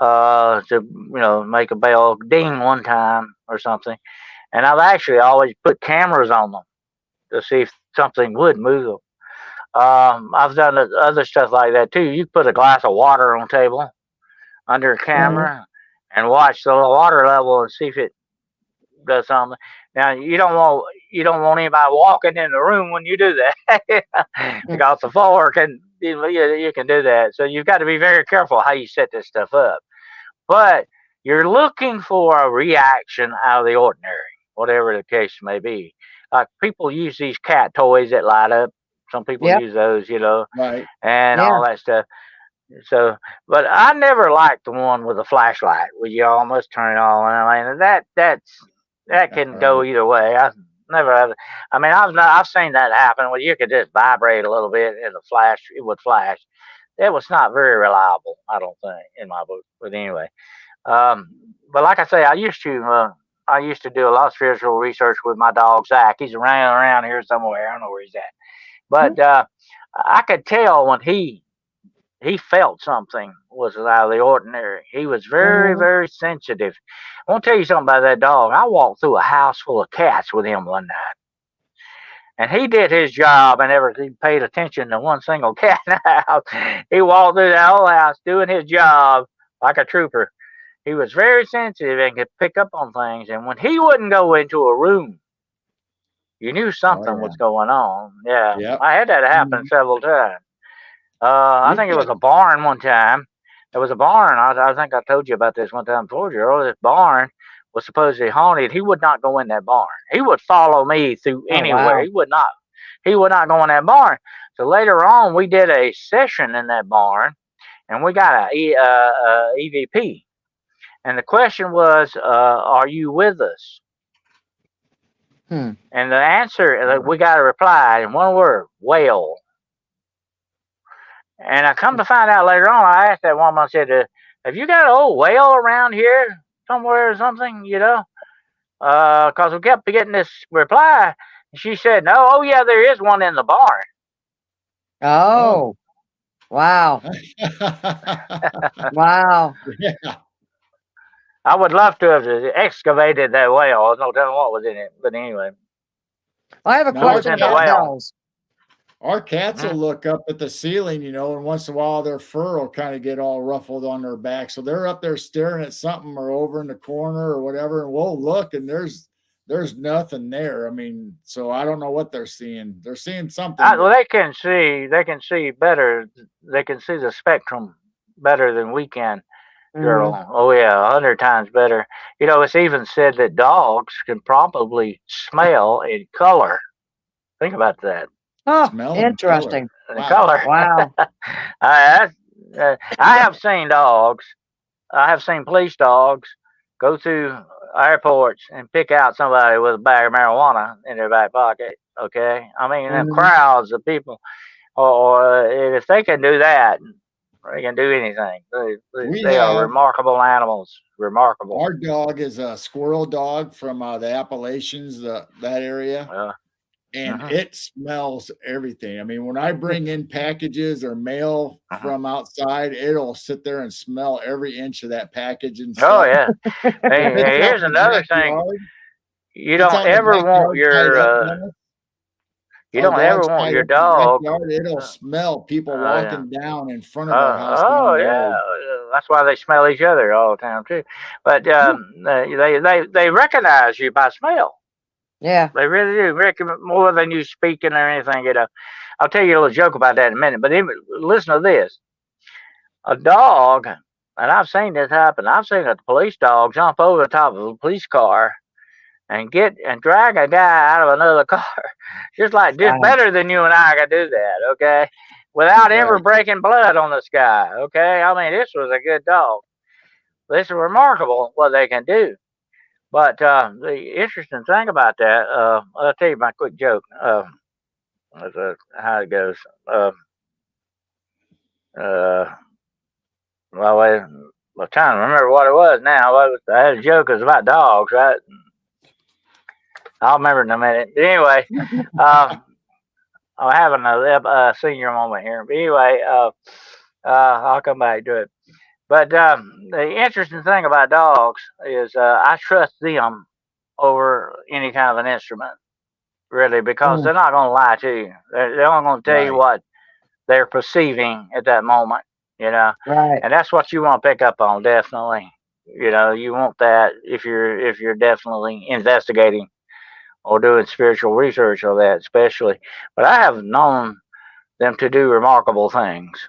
To make a bell ding one time or something. And I've actually always put cameras on them to see if something would move them. I've done other stuff like that too. You put a glass of water on the table under a Mhm. camera and watch the water level and see if it does something. Now you don't want anybody walking in the room when you do that Mm. because the floor can you can do that. So you've got to be very careful how you set this stuff up. But you're looking for a reaction out of the ordinary, whatever the case may be. Like people use these cat toys that light up. Some people Yep. use those, Right. and Yeah. all that stuff. So, but I never liked the one with the flashlight where you almost turn it on. I mean, that can go Right. either way. Never. I mean, I've seen that happen where you could just vibrate a little bit and it would flash. It was not very reliable, I don't think, in my book. But anyway, um, but like I say, I used to do a lot of spiritual research with my dog Zach. He's around here somewhere. I don't know where he's at, Hmm. but I could tell when he felt something was out of the ordinary. He was very, Mhm. very sensitive. I want to tell you something about that dog. I walked through a house full of cats with him one night, and he did his job and never paid attention to one single cat in the house. He walked through the whole house doing his job like a trooper. He was very sensitive and could pick up on things. And when he wouldn't go into a room, you knew Oh something yeah. was going on. Yeah, Yep. I had that happen Mhm. several times. I We've think it got was a barn one time. There was a barn. I think I told you about this one time before, Gerald. This barn was supposedly haunted. He would not go in that barn. He would follow me through Oh, anywhere. wow. He would not. He would not go in that barn. So later on, we did a session in that barn, and we got a EVP. And the question was, "Are you with us?" Hmm. And the answer, we got a reply in one word: "Well." And I come to find out later on, I asked that woman, I said, "Have you got an old whale around here somewhere or something, you know?" Because we kept getting this reply. And she said, "No, oh, yeah, there is one in the barn." oh. Oh, wow. Wow. Yeah. I would love to have excavated that whale. I was no telling what was in it. But anyway, I have a Now what was question in the about whale? bells. our cats will Hmm? look up at the ceiling, and once in a while their fur will kind of get all ruffled on their back. So they're up there staring at something or over in the corner or whatever, and we'll look and there's nothing there. I mean, so I don't know what they're seeing. They're seeing something, Well, but they can see better. They can see the spectrum better than we can. Mhm. Girl. Oh yeah, 100 times better. It's even said that dogs can probably smell and color. Think about that. Oh, smell and color. interesting. The Wow. color. Wow. I have seen dogs. I have seen police dogs go through airports and pick out somebody with a bag of marijuana in their back pocket. Okay, I mean, them Mhm. crowds of people, or if they can do that, they can do anything. We They are have remarkable animals. Remarkable. Our dog is a squirrel dog from the Appalachians, that area, Uh, and mhm, it smells everything. I mean, when I bring in packages or mail mhm. from outside, it'll sit there and smell every inch of that package and Oh stuff. yeah. If Hey, it's hey, out here's in the another thing. backyard, You if it's don't out in the ever want backyard tied your up, Dennis, you our don't ever dog's want tied your up in the dog. backyard, it'll Uh, smell people oh yeah. walking down in front of our house down Oh the yeah. road. That's why they smell each other all the time too. But they recognize you by smell. Yeah. They really do. More than you speaking or anything. I'll tell you a little joke about that in a minute. But even, listen to this: a dog, and I've seen this happen. I've seen a police dog jump over the top of a police car and drag a guy out of another car, just Wow. better than you and I could do that, okay, without ever Right. breaking blood on this guy, okay. I mean, this was a good dog. This is remarkable what they can do. But the interesting thing about that, I'll tell you my quick joke. How it goes. Uh, uh, well, I'm trying to remember what it was now. I had a joke. It was about dogs, right? I'll remember in a minute. But anyway, um, I'm having a senior moment here. But anyway, I'll come back to it. But the interesting thing about dogs is I trust them over any kind of an instrument, really, because Mm. they're not going to lie to you. They're only going to tell you Right. what they're perceiving at that moment, you know, Right. and that's what you want to pick up on, definitely. You want that if you're definitely investigating or doing spiritual research on that, especially. But I have known them to do remarkable things.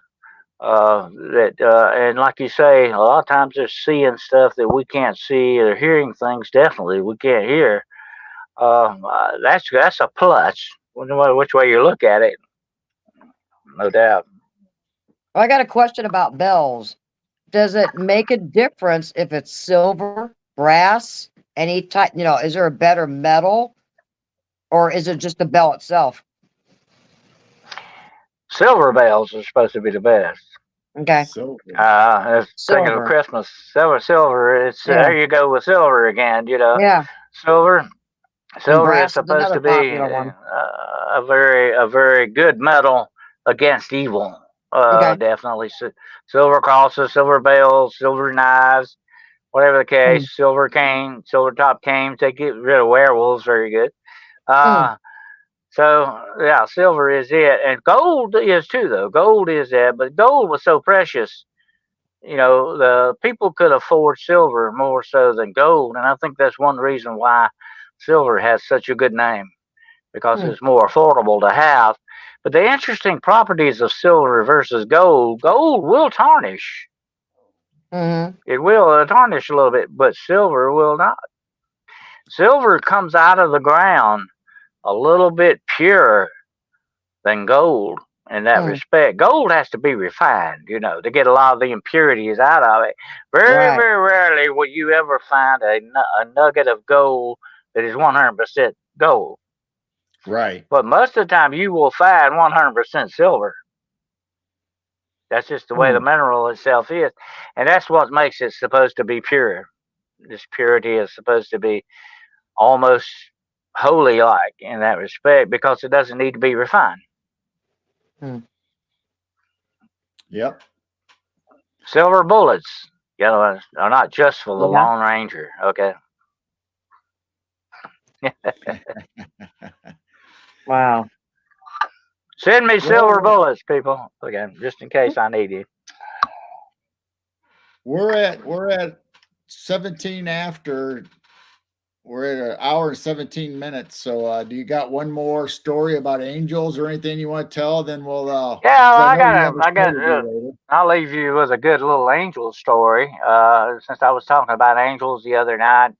And like you say, a lot of times they're seeing stuff that we can't see. They're hearing things definitely we can't hear. That's a plus. Which way you look at it, no doubt. I got a question about bells. Does it make a difference if it's silver, brass, any type? Is there a better metal or is it just the bell itself? Silver bells are supposed to be the best. Okay. So Thinking of Silver. Christmas, silver. It's Yeah. there you go with silver again. Yeah. Silver. And Silver is brass is supposed another to be popular one. a very good metal against evil. Okay. Definitely silver crosses, silver bells, silver knives, whatever the Mm. case. Silver cane, silver top canes. They get rid of werewolves. Very good. Mm. So yeah, silver is it, and gold is too. Though gold is that, but gold was so precious. The people could afford silver more so than gold, and I think that's one reason why silver has such a good name because Mm. it's more affordable to have. But the interesting properties of silver versus gold will tarnish. Mm-hmm. It will tarnish a little bit, but silver will not. Silver comes out of the ground a little bit purer than gold in that Mm. respect. Gold has to be refined, to get a lot of the impurities out of it. Very, Right. very rarely will you ever find a nugget of gold that is 100% gold. right. But most of the time, you will find 100% silver. That's just the way the Mm. mineral itself is. And that's what makes it supposed to be pure. This purity is supposed to be almost holy like in that respect because it doesn't need to be refined. Mm. Yep. Silver bullets, are not just for the Yeah. Lone Ranger. Okay. Wow. Send me silver Well, bullets, people. Okay, just in case I need you. we're at 17 after. We're at an hour and 17 minutes. So do you got one more story about angels or anything you want to tell? Then we'll Yeah, because well, I know you have a I show got. to do later. I'll leave you with a good little angel story. Since I was talking about angels the other night,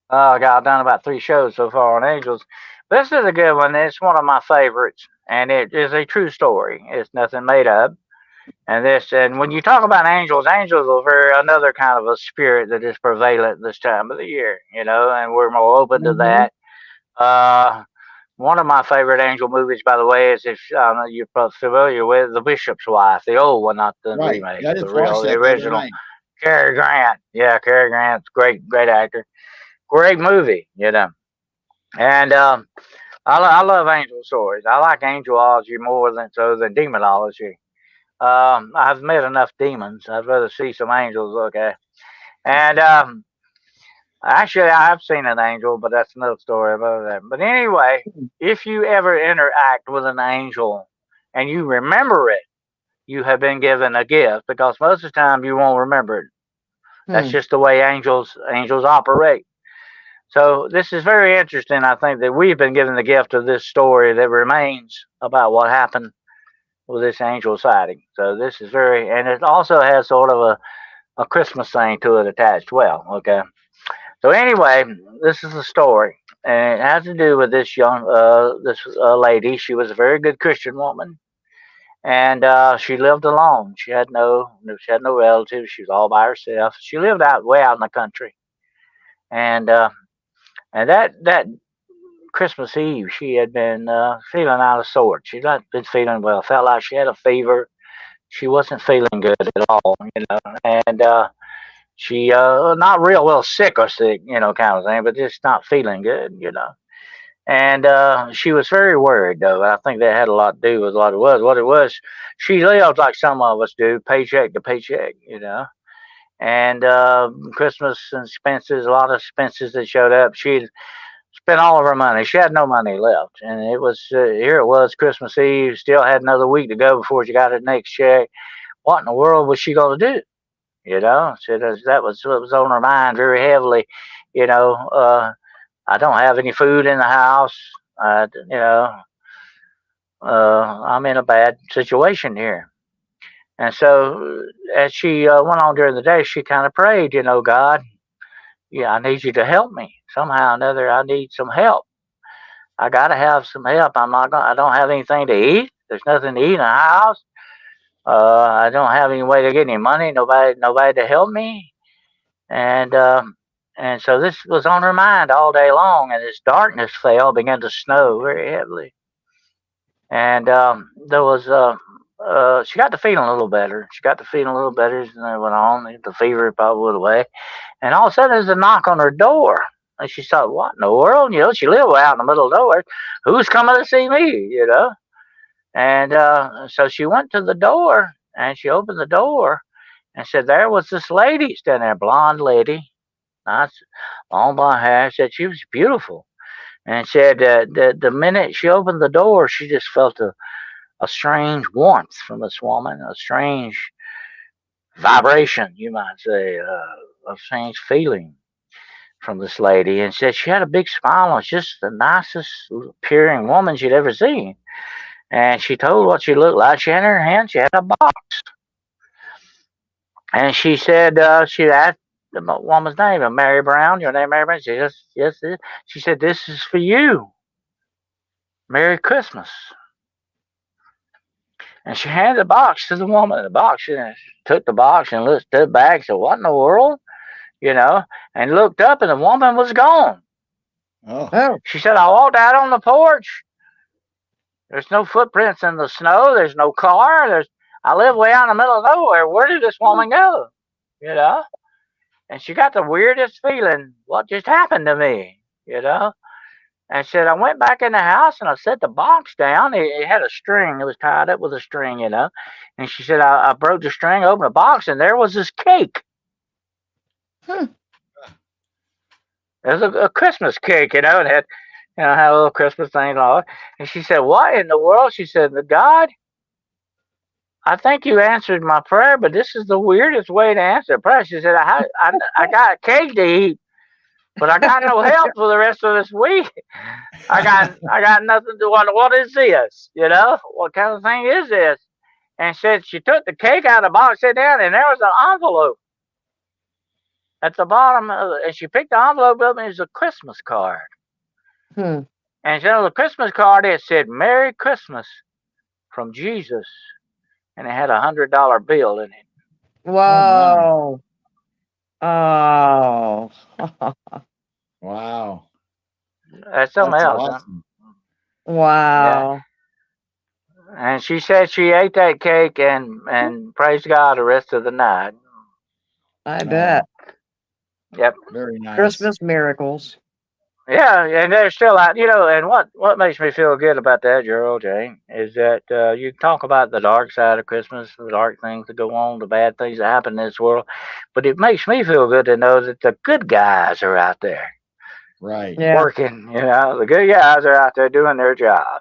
I've done about 3 shows so far on angels. This is a good one. It's one of my favorites, and it is a true story. It's nothing made up. And when you talk about angels, angels are another kind of a spirit that is prevalent this time of the year, and we're more open to Mm-hmm. that. Uh, One of my favorite angel movies, by the way, is if you're probably familiar with The Bishop's Wife, the old one, not the Right. remake, Yeah, I the just real, watched the that the other original. night. Cary Grant, yeah, Cary Grant's great, great actor, great movie, And I love angel stories. I like angelology more than demonology. I've met enough demons. I'd rather see some angels. Okay, and actually, I have seen an angel, but that's another story about that. But anyway, if you ever interact with an angel and you remember it, you have been given a gift because most of the time you won't remember it. That's Mm. just the way angels operate. So this is very interesting. I think that we've been given the gift of this story that remains about what happened with this angel sighting. So this is and it also has sort of a Christmas thing to it attached. Well, okay. So anyway, this is the story, and it has to do with this lady. She was a very good Christian woman, and she lived alone. She had no relatives. She was all by herself. She lived way out in the country, and that Christmas Eve, she had been feeling out of sorts. She'd not been feeling well. Felt like she had a fever. She wasn't feeling good at all, and she not real well sick or sick, kind of thing, but just not feeling good. And she was very worried though. I think that had a lot to do with what it was. What it was, she lived like some of us do, paycheck to paycheck. And Christmas expenses, a lot of expenses that showed up. She'd spent all of her money. She had no money left, and it was here. It was Christmas Eve. Still had another week to go before she got her next check. What in the world was she going to do? So that was what was on her mind very heavily. I don't have any food in the house. I'm in a bad situation here. And so as she went on during the day, she kind of prayed, God, yeah, I need you to help me somehow or another. I need some help. I got to have some help. I don't have anything to eat. There's nothing to eat in the house. I don't have any way to get any money. Nobody to help me. And And so this was on her mind all day long. And as darkness fell, began to snow very heavily. And there was she got to feeling a little better. She got to feeling a little better as they went on. The fever probably went away. And all of a sudden, there's a knock on her door. And she thought, what in the world? She lived out in the middle of nowhere. Who's coming to see me? And so she went to the door and she opened the door and said, there was this lady standing there, blonde lady, nice, long blonde hair. Said she was beautiful. And said the minute she opened the door, she just felt a strange warmth from this woman, a strange vibration, you might say, a strange feeling from this lady. And said she had a big smile on, just the nicest appearing woman she'd ever seen. And she told what she looked like. She had in her hand, she had a box. And she said, she asked the woman's name, Mary Brown, your name, Mary Brown? She said, yes, yes. She said, this is for you. Merry Christmas. And she handed the box to the woman in the box. She took the box and looked at the bag and said, what in the world? And looked up and the woman was gone. Oh. She said, I walked out on the porch. There's no footprints in the snow. There's no car. I live way out in the middle of nowhere. Where did this woman go? And she got the weirdest feeling. What just happened to me? And said, I went back in the house and I set the box down. It had a string. It was tied up with a string, And she said, I broke the string, opened the box, and there was this cake. It was a Christmas cake, and it had a little Christmas thing and all. And she said, what in the world? She said, God, I think you answered my prayer, but this is the weirdest way to answer a prayer. She said, I got a cake to eat, but I got no help for the rest of this week. I got nothing to wonder. What is this? What kind of thing is this? And said she took the cake out of the box, sat down, and there was an envelope at the bottom and she picked the envelope up, and it was a Christmas card. And instead of the Christmas card, it said, Merry Christmas from Jesus. And it had $100 bill in it. Whoa. Oh. Wow. That's something else. Awesome. Huh? Wow. Yeah. And she said she ate that cake and praised God the rest of the night. I bet. Yep. Very nice. Christmas miracles. Yeah, and they're still out, and what makes me feel good about that, Gerald Jane, is that you talk about the dark side of Christmas, the dark things that go on, the bad things that happen in this world, but it makes me feel good to know that the good guys are out there. Right. Yeah. Working, the good guys are out there doing their job.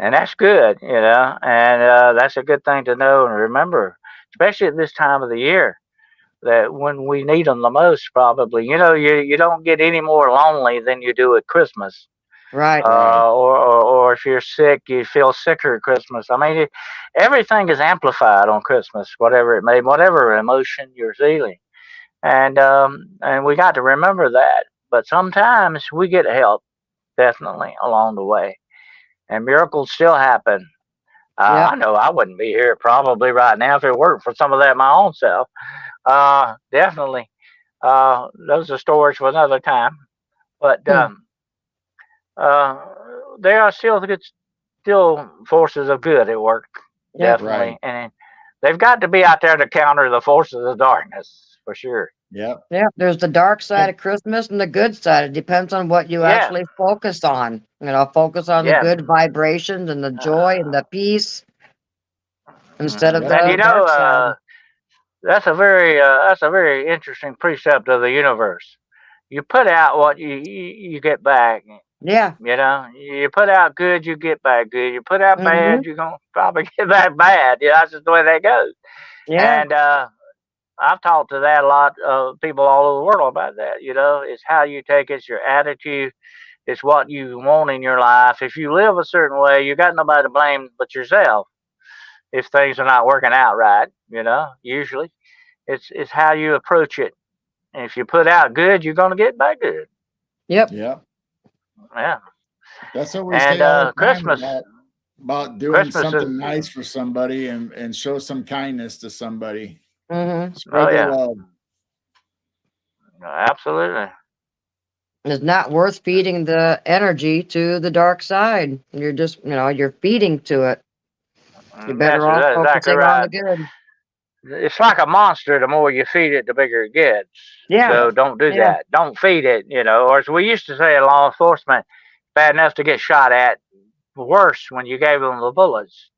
And that's good, and that's a good thing to know and remember, especially at this time of the year. That when we need them the most, probably, you don't get any more lonely than you do at Christmas. Right. Or if you're sick, you feel sicker at Christmas. I mean, everything is amplified on Christmas, whatever emotion you're feeling, and we got to remember that. But sometimes we get help, definitely along the way, and miracles still happen. I know I wouldn't be here probably right now if it weren't for some of that my own self. Definitely. Those are stories for another time. But there are still forces of good at work. Yep. Definitely. Right. And they've got to be out there to counter the forces of darkness, for sure. Yep. Yeah. There's the dark side of Christmas and the good side. It depends on what you actually focus on. Focus on the good vibrations and the joy and the peace instead of the dark side. That's a very interesting precept of the universe. You put out what you get back. Yeah. You put out good, you get back good. You put out bad, you're gonna probably get back bad. That's just the way that goes. Yeah. And I've talked to that a lot of people all over the world about that. It's how you take it, it's your attitude, it's what you want in your life. If you live a certain way, you got nobody to blame but yourself. If things are not working out right, usually it's how you approach it. And if you put out good, you're gonna get back good. Yep. Yep. Yeah. That's what we say all the time Christmas about doing Christmas something is, nice for somebody and show some kindness to somebody. Mm-hmm. Spread the love. Absolutely. It's not worth feeding the energy to the dark side. You're just, you're feeding to it. You're That's better off exactly focusing on the right. good. It's like a monster. The more you feed it, the bigger it gets. Yeah. So don't do Yeah. that. Don't feed it. Or as we used to say in law enforcement, bad enough to get shot at. Worse when you gave them the bullets.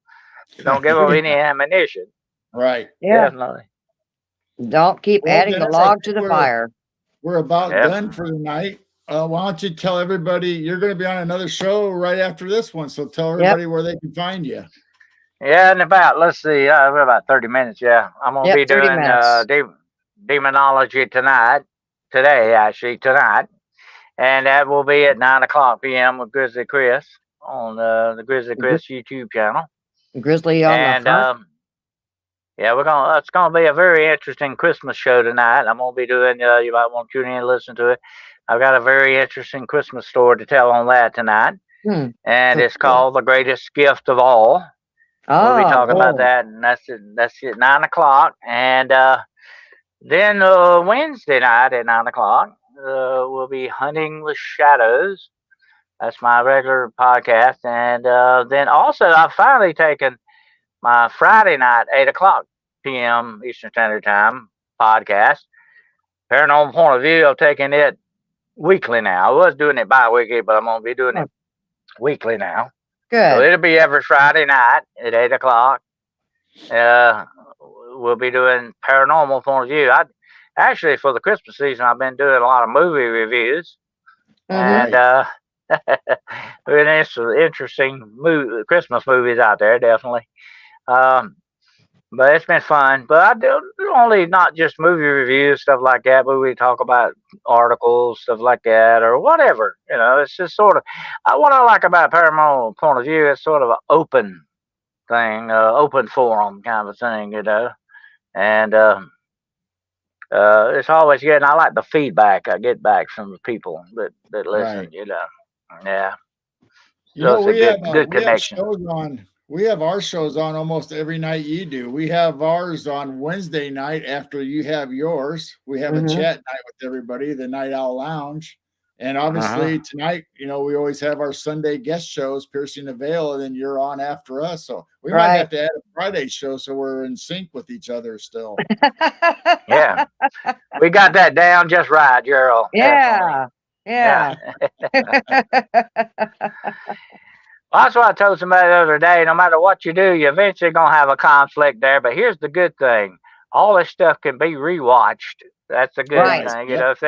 Don't give them any ammunition. Right. Yeah. Definitely. Don't keep Well, adding the Dennis, I log to think the fire. we're about Yep. done for the night. Why don't you tell everybody you're going to be on another show right after this one? So tell everybody where they can find you. Yeah, and let's see, we're about 30 minutes. Yeah, I'm gonna Yep, be 30 doing minutes. demonology today actually tonight, and that will be at 9 o'clock p.m. with Grizzly Chris on the Grizzly Chris YouTube channel. Grizzly on And the front. yeah, it's gonna be a very interesting Christmas show tonight. I'm gonna be doing. You might want to tune in and listen to it. I've got a very interesting Christmas story to tell on that tonight, and it's called "The Greatest Gift of All." We'll be talking about that, and that's at 9 o'clock. And then Wednesday night at 9 o'clock, we'll be hunting the shadows. That's my regular podcast, and then also I've finally taken my Friday night 8 o'clock p.m. Eastern Standard Time podcast, Paranormal Point of View. I'm taking it weekly now. I was doing it bi-weekly, but I'm gonna be doing it weekly now. Good. So it'll be every Friday night at 8 o'clock. We'll be doing Paranormal Point of View. Actually, for the Christmas season, I've been doing a lot of movie reviews, and interesting Christmas movies out there, definitely. But it's been fun. But I do only not just movie reviews, stuff like that, but we talk about articles, stuff like that, or whatever. It's just sort of what I like about Paranormal Point of View. It's sort of an open thing, open forum kind of thing, and it's always good. And I like the feedback I get back from the people that listen, Yeah. So it's a good connection. We have our shows on almost every night you do. We have ours on Wednesday night after you have yours. We have a chat night with everybody, the Night Owl Lounge. And obviously tonight, we always have our Sunday guest shows, Piercing the Veil, and then you're on after us. So we might have to add a Friday show so we're in sync with each other still. Yeah. We got that down just right, Gerald. Yeah. Yeah. Well, that's what I told somebody the other day. No matter what you do, you're eventually going to have a conflict there. But here's the good thing. All this stuff can be rewatched. That's a good thing. If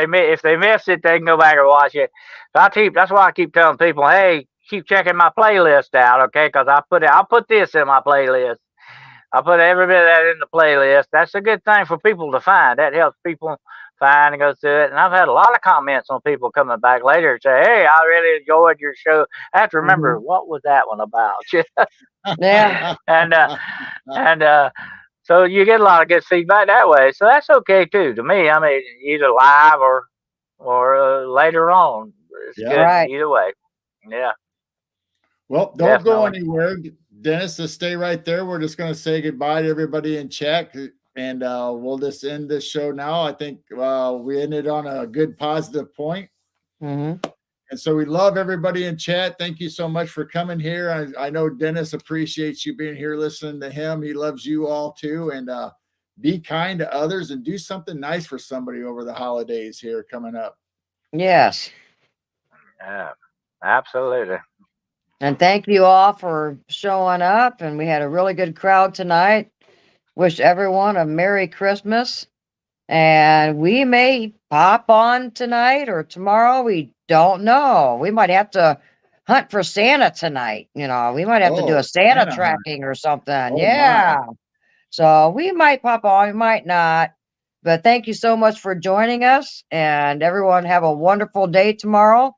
they miss it, they can go back and watch it. So that's why I keep telling people, hey, keep checking my playlist out, okay? Because I'll put this in my playlist. I'll put every bit of that in the playlist. That's a good thing for people to find. That helps people find and go through it. And I've had a lot of comments on people coming back later and say, hey, I really enjoyed your show. I have to remember, what was that one about? Yeah. And so you get a lot of good feedback that way. So that's okay too. To me, I mean, either live or later on. It's good either way. Yeah. Well, don't go anywhere, Dennis. Just stay right there. We're just going to say goodbye to everybody in chat, and we'll just end this show now. I think we ended on a good positive point. And so we love everybody in chat. Thank you so much for coming here. I know Dennis appreciates you being here, listening to him. He loves you all too. And be kind to others and do something nice for somebody over the holidays here coming up. Yes. Yeah, absolutely. And thank you all for showing up. And we had a really good crowd tonight. Wish everyone a Merry Christmas. And we may pop on tonight or tomorrow. We don't know. We might have to hunt for Santa tonight. We might have to do a Santa tracking or something. Yeah. So we might pop on, we might not. But thank you so much for joining us. And everyone have a wonderful day tomorrow.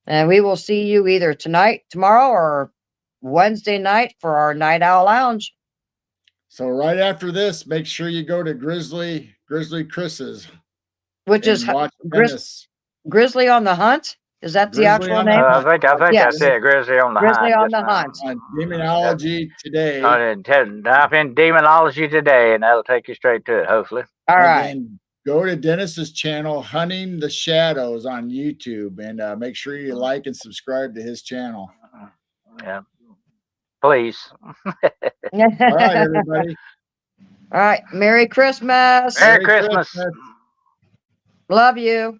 And we will see you either tonight, tomorrow, or Wednesday night for our Night Owl Lounge. So right after this, make sure you go to Grizzly Chris's. Which is Grizzly on the Hunt? Is that the actual name? I think that's it. Grizzly on the Hunt. Grizzly on the Hunt. On Demonology Today. Type in Demonology Today, and that'll take you straight to it, hopefully. All right. go to Dennis's channel, Hunting the Shadows on YouTube, and make sure you like and subscribe to his channel. Yeah. Please. All right, everybody. All right. Merry Christmas. Merry Christmas. Love you.